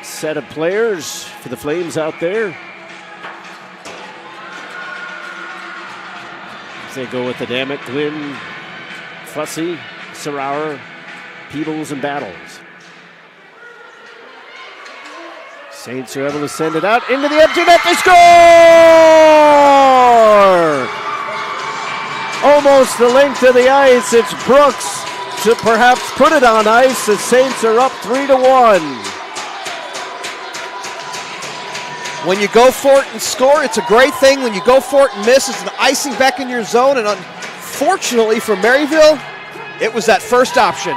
set of players for the Flames out there. As they go with the Dammit, Glynn, Fussy, Sarauer, Peebles, and Battles. Saints are able to send it out into the empty net. They score! Almost the length of the ice. It's Brooks to perhaps put it on ice. The Saints are up 3-1. When you go for it and score, it's a great thing. When you go for it and miss, it's an icing back in your zone. And unfortunately for Maryville, it was that first option.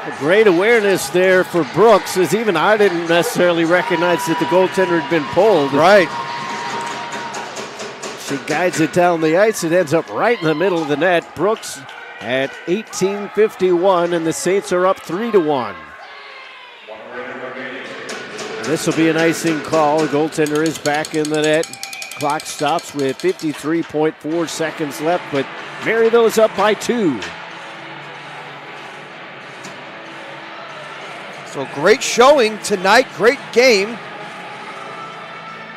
A great awareness there for Brooks, as even I didn't necessarily recognize that the goaltender had been pulled. Right. She guides it down the ice. It ends up right in the middle of the net. Brooks at 18:51, and the Saints are up 3-1. This will be an icing call. The goaltender is back in the net. Clock stops with 53.4 seconds left, but Maryville is up by 2. So great showing tonight, great game.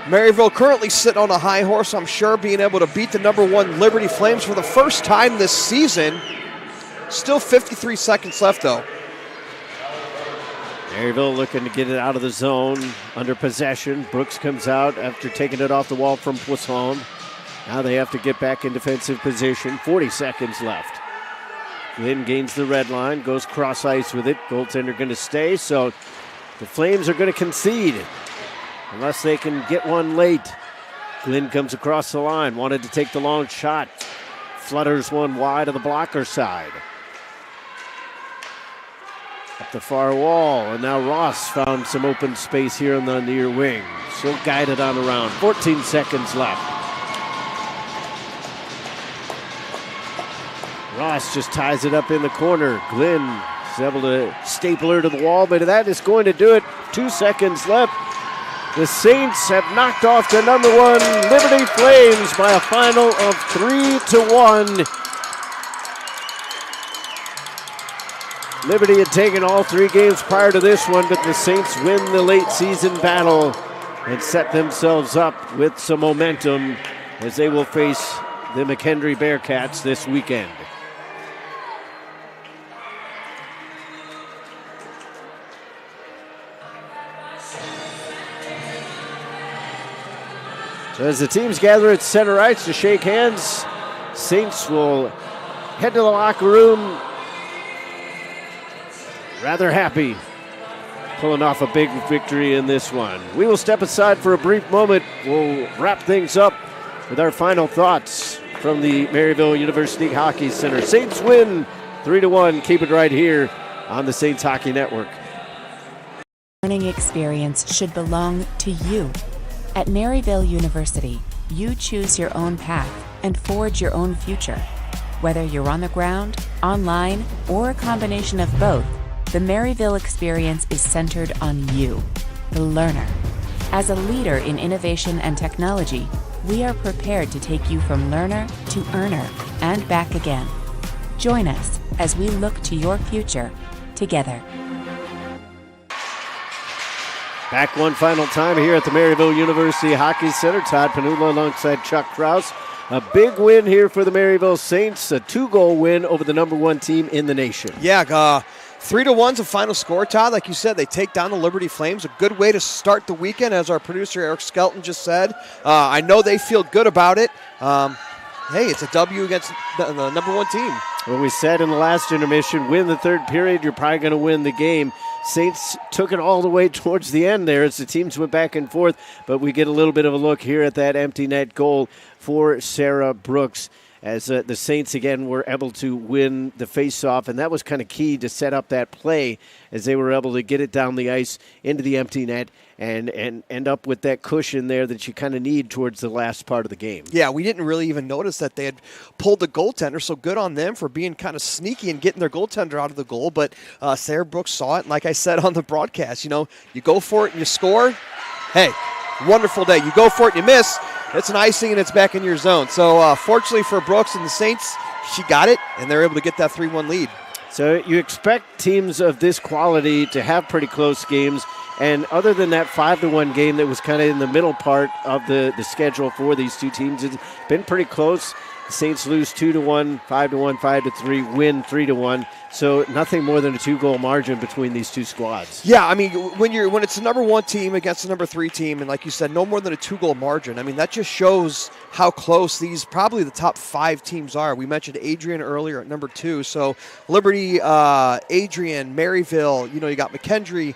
Maryville currently sitting on a high horse, I'm sure, being able to beat the number 1 Liberty Flames for the first time this season. Still 53 seconds left, though. Maryville looking to get it out of the zone, under possession. Brooks comes out after taking it off the wall from Poisson. Now they have to get back in defensive position. 40 seconds left. Glynn gains the red line, goes cross ice with it. Goaltender going to stay, so the Flames are going to concede unless they can get one late. Glynn comes across the line, wanted to take the long shot. Flutters one wide of the blocker side. Up the far wall, and now Ross found some open space here on the near wing. She'll guide it on around. 14 seconds left. Ross just ties it up in the corner. Glynn is able to staple her to the wall, but that is going to do it. 2 seconds left. The Saints have knocked off the number 1 Liberty Flames by a final of 3-1. Liberty had taken all 3 games prior to this one, but the Saints win the late season battle and set themselves up with some momentum as they will face the McHenry Bearcats this weekend. So as the teams gather at center ice to shake hands, Saints will head to the locker room rather happy, pulling off a big victory in this one. We will step aside for a brief moment. We'll wrap things up with our final thoughts from the Maryville University Hockey Center. Saints win 3-1. Keep it right here on the Saints Hockey Network. Learning experience should belong to you. At Maryville University, you choose your own path and forge your own future. Whether you're on the ground, online, or a combination of both, the Maryville experience is centered on you, the learner. As a leader in innovation and technology, we are prepared to take you from learner to earner and back again. Join us as we look to your future together. Back one final time here at the Maryville University Hockey Center. Todd Panula alongside Chuck Kraus. A big win here for the Maryville Saints, a 2-goal win over the number 1 team in the nation. Yeah, 3-1's a final score, Todd. Like you said, they take down the Liberty Flames. A good way to start the weekend, as our producer Eric Skelton just said. I know they feel good about it. Hey, it's a W against the number 1 team. Well, we said in the last intermission, win the third period, you're probably going to win the game. Saints took it all the way towards the end there as the teams went back and forth, but we get a little bit of a look here at that empty net goal for Sarah Brooks as the Saints again were able to win the faceoff, and that was kind of key to set up that play as they were able to get it down the ice into the empty net and end up with that cushion there that you kind of need towards the last part of the game. Yeah, we didn't really even notice that they had pulled the goaltender, so good on them for being kind of sneaky and getting their goaltender out of the goal, but Sarah Brooks saw it, and like I said on the broadcast, you go for it and you score, hey, wonderful day. You go for it and you miss, it's an icing and it's back in your zone. So fortunately for Brooks and the Saints, she got it, and they're able to get that 3-1 lead. So you expect teams of this quality to have pretty close games, and other than that 5-1 game that was kind of in the middle part of the schedule for these two teams, it's been pretty close. The Saints lose 2-1, 5-1, 5-3, win 3-1. So nothing more than a 2-goal margin between these two squads. Yeah, I mean, when it's the number 1 team against the number 3 team, and like you said, no more than a 2-goal margin, I mean, that just shows how close these probably the top 5 teams are. We mentioned Adrian earlier at number 2. So Liberty, Adrian, Maryville, you got McHenry.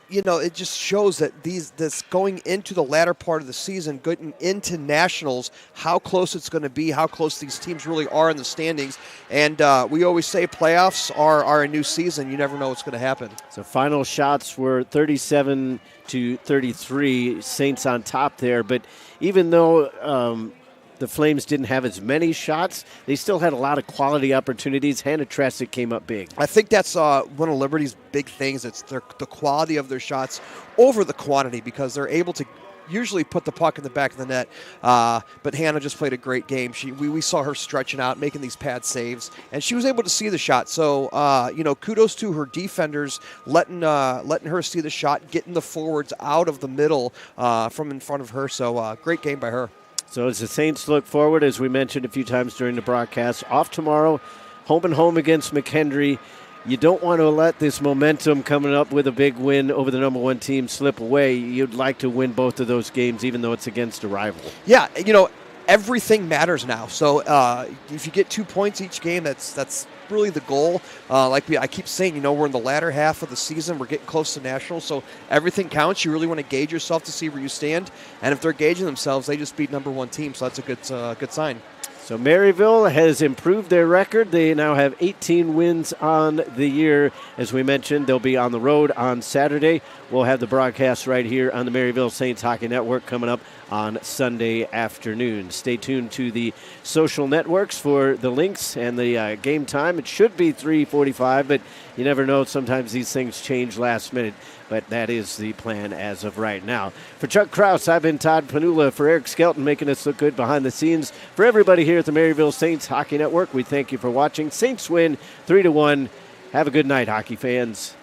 It just shows that this going into the latter part of the season, going into nationals, how close it's going to be, how close these teams really are in the standings. And we always say playoffs are a new season. You never know what's going to happen. So final shots were 37-33, Saints on top there. But even though the Flames didn't have as many shots, they still had a lot of quality opportunities. Hannah Tresick came up big. I think that's one of Liberty's big things. It's the quality of their shots over the quantity, because they're able to usually put the puck in the back of the net. But Hannah just played a great game. We saw her stretching out, making these pad saves, and she was able to see the shot. So, kudos to her defenders, letting her see the shot, getting the forwards out of the middle from in front of her. So, great game by her. So as the Saints look forward, as we mentioned a few times during the broadcast, off tomorrow, home and home against McHenry. You don't want to let this momentum coming up with a big win over the number one team slip away. You'd like to win both of those games, even though it's against a rival. Yeah, everything matters now. So if you get 2 points each game, that's really the goal. I keep saying, we're in the latter half of the season. We're getting close to nationals, so everything counts. You really want to gauge yourself to see where you stand. And if they're gauging themselves, they just beat number one team, so that's a good sign. So Maryville has improved their record. They now have 18 wins on the year. As we mentioned, they'll be on the road on Saturday. We'll have the broadcast right here on the Maryville Saints Hockey Network coming up on Sunday afternoon. Stay tuned to the social networks for the links and the game time. It should be 3:45, but you never know. Sometimes these things change last minute. But that is the plan as of right now. For Chuck Kraus, I've been Todd Panula. For Eric Skelton, making us look good behind the scenes. For everybody here at the Maryville Saints Hockey Network, we thank you for watching. Saints win 3-1. Have a good night, hockey fans.